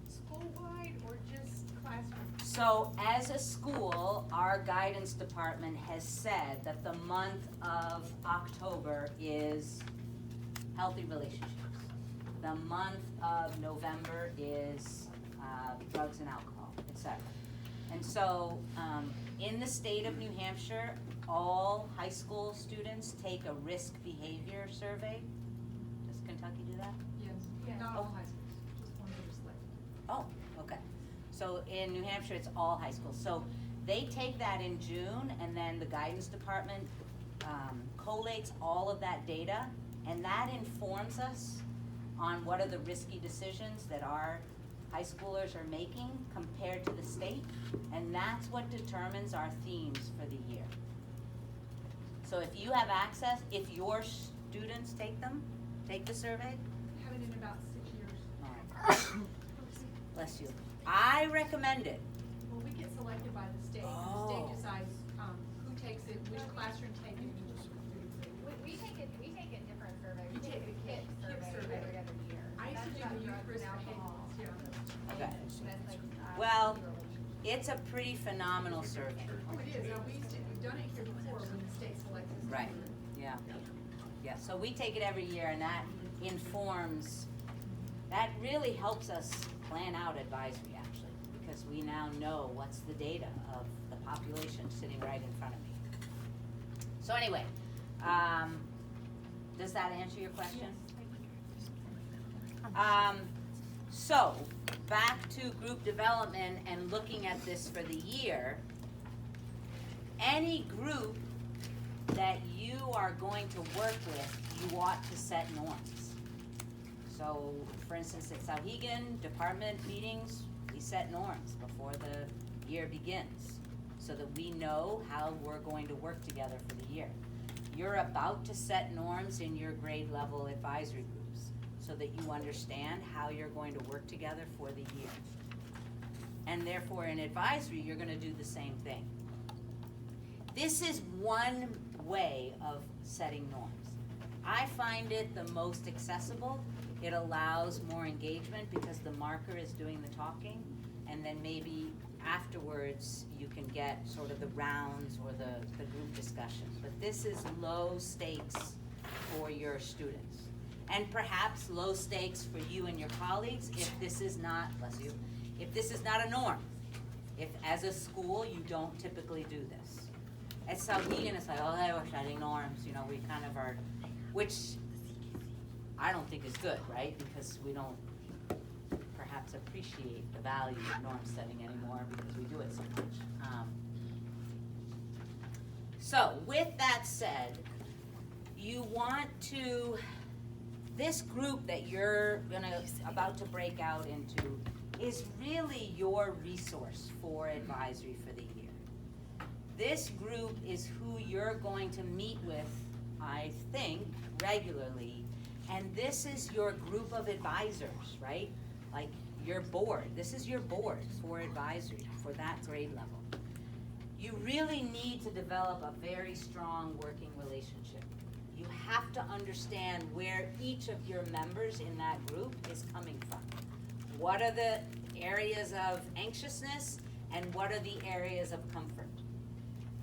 school-wide or just classroom? So as a school, our guidance department has said that the month of October is healthy relationships. The month of November is drugs and alcohol, etc. And so in the state of New Hampshire, all high school students take a risk behavior survey. Does Kentucky do that? Yes, not all high schools, just one of those selected. Oh, okay. So in New Hampshire, it's all high schools. So they take that in June, and then the guidance department collates all of that data, and that informs us on what are the risky decisions that our high schoolers are making compared to the state, and that's what determines our themes for the year. So if you have access, if your students take the survey, Haven't in about 6 years. all right. Bless you. I recommend it. Well, we get selected by the state, and the Oh. state decides, who takes it, which classroom take it. We take a different survey. You take a KIP survey. every other year. I used to That's do about the youth drugs risk and alcohol. behaviors, Okay. That's like, Well, relationship. it's a pretty phenomenal survey. Oh, it is, we've done it here before when the state selects us. Right, yeah. Yeah, so we take it every year, and that informs, that really helps us plan out advisory, actually, because we now know what's the data of the population sitting right in front of me. So anyway, does that answer your question? So, back to group development and looking at this for the year, any group that you are going to work with, you ought to set norms. So, for instance, at Sauhegan, department meetings, we set norms before the year begins, so that we know how we're going to work together for the year. You're about to set norms in your grade level advisory groups, so that you understand how you're going to work together for the year. And therefore, in advisory, you're gonna do the same thing. This is one way of setting norms. I find it the most accessible. It allows more engagement because the marker is doing the talking, and then maybe afterwards you can get sort of the rounds or the group discussion. But this is low stakes for your students. And perhaps low stakes for you and your colleagues if this is not, bless you, if this is not a norm. If as a school you don't typically do this. At Sauhegan, it's like, oh, they were setting norms, you know, we kind of are, which I don't think is good, right? Because we don't perhaps appreciate the value of norm setting anymore because we do it so much. So with that said, you want to, this group that you're about to break out into is really your resource for advisory for the year. This group is who you're going to meet with, I think, regularly, and this is your group of advisors, right? Like your board, this is your board for advisory for that grade level. You really need to develop a very strong working relationship. You have to understand where each of your members in that group is coming from. What are the areas of anxiousness and what are the areas of comfort?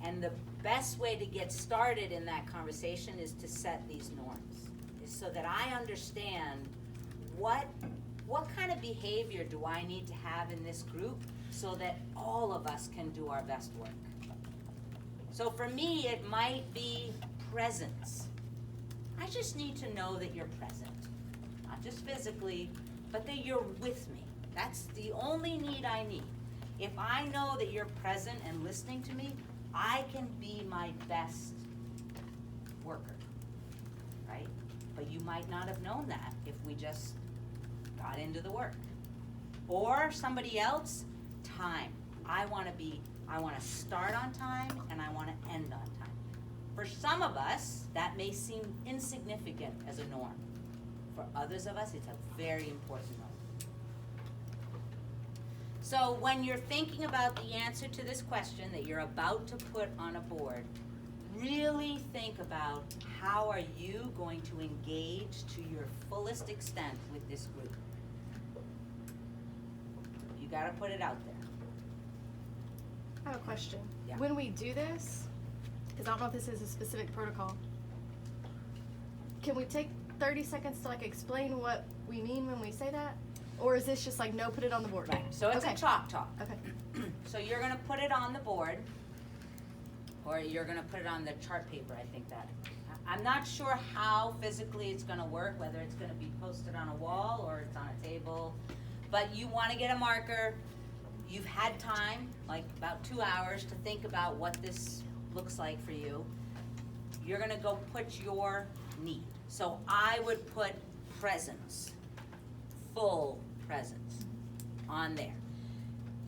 And the best way to get started in that conversation is to set these norms, is so that I understand what kind of behavior do I need to have in this group so that all of us can do our best work. So for me, it might be presence. I just need to know that you're present, not just physically, but that you're with me. That's the only need I need. If I know that you're present and listening to me, I can be my best worker, right? But you might not have known that if we just got into the work. Or somebody else, time. I wanna start on time and I wanna end on time. For some of us, that may seem insignificant as a norm. For others of us, it's a very important norm. So when you're thinking about the answer to this question that you're about to put on a board, really think about how are you going to engage to your fullest extent with this group. You gotta put it out there. I have a question. Yeah. When we do this, because I don't know if this is a specific protocol, can we take 30 seconds to like explain what we mean when we say that? Or is this just like, no, put it on the board? Right, so it's Okay. a chalk talk. Okay. So you're gonna put it on the board, or you're gonna put it on the chart paper, I think that. I'm not sure how physically it's gonna work, whether it's gonna be posted on a wall or it's on a table, but you wanna get a marker. you've had time, like about 2 hours, to think about what this looks like for you. You're gonna go put your need. So I would put presence, full presence on there.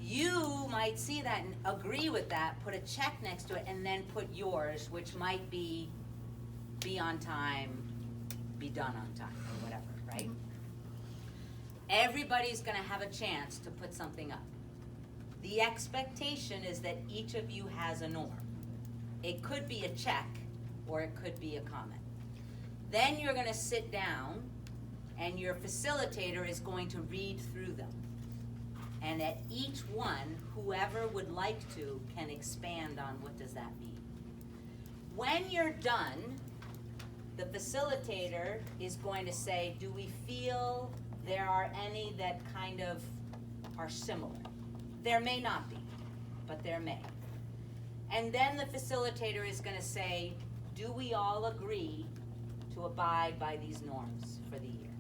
You might see that and agree with that, put a check next to it, and then put yours, which might be on time, be done on time, or whatever, right? Everybody's gonna have a chance to put something up. The expectation is that each of you has a norm. It could be a check, or it could be a comment. Then you're gonna sit down, and your facilitator is going to read through them. And at each one, whoever would like to can expand on what does that mean. When you're done, the facilitator is going to say, do we feel there are any that kind of are similar? There may not be, but there may. And then the facilitator is gonna say, do we all agree to abide by these norms for the year?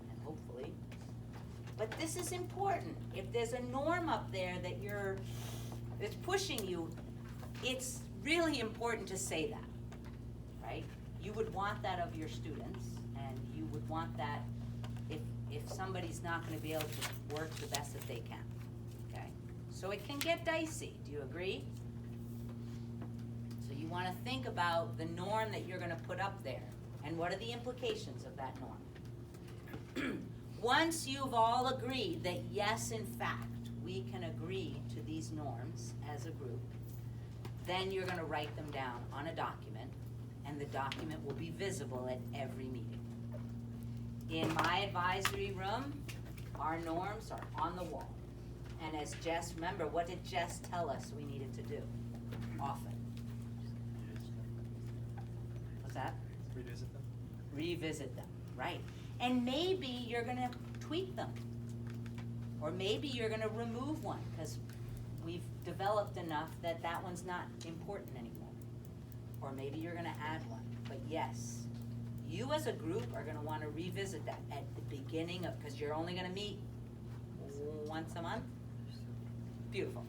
And hopefully. But this is important. If there's a norm up there that that's pushing you, it's really important to say that, right? You would want that of your students, and you would want that if somebody's not gonna be able to work the best that they can, okay? So it can get dicey, do you agree? So you wanna think about the norm that you're gonna put up there, and what are the implications of that norm? Once you've all agreed that yes, in fact, we can agree to these norms as a group, then you're gonna write them down on a document, and the document will be visible at every meeting. In my advisory room, our norms are on the wall. And as Jess, remember, what did Jess tell us we needed to do often? What's that? Revisit them. Revisit them, right. And maybe you're gonna tweak them. Or maybe you're gonna remove one, because we've developed enough that that one's not important anymore. Or maybe you're gonna add one. But yes, you as a group are gonna wanna revisit that at the beginning of, because you're only gonna meet once a month. Beautiful.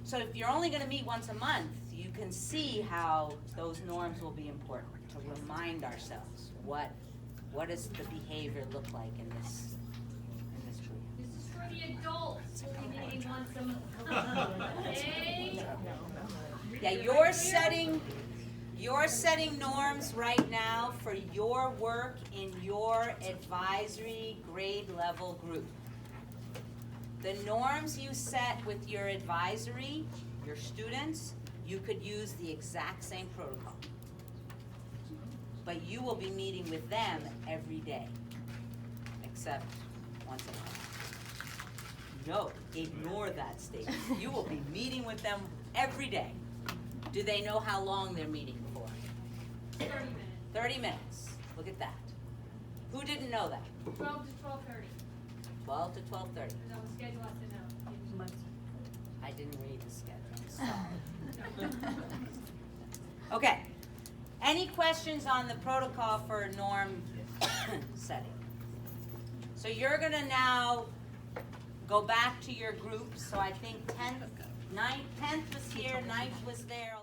So if you're only gonna meet once a month, you can see how those norms will be important to remind ourselves what does the behavior look like in this group. This is for the adults, we'll be meeting once a month. Okay? Yeah, you're setting norms right now for your work in your advisory grade level group. The norms you set with your advisory, your students, you could use the exact same protocol. But you will be meeting with them every day, except once a month. No, ignore that statement. You will be meeting with them every day. Do they know how long they're meeting for? 30 minutes. 30 minutes. Look at that. Who didn't know that? 12 to 12:30. 12 to 12:30. Is on the schedule, I said no. I didn't read the schedule, sorry. Okay. Any questions on the protocol for norm setting? So you're gonna now go back to your groups. So I think 10th was here, 9th was there.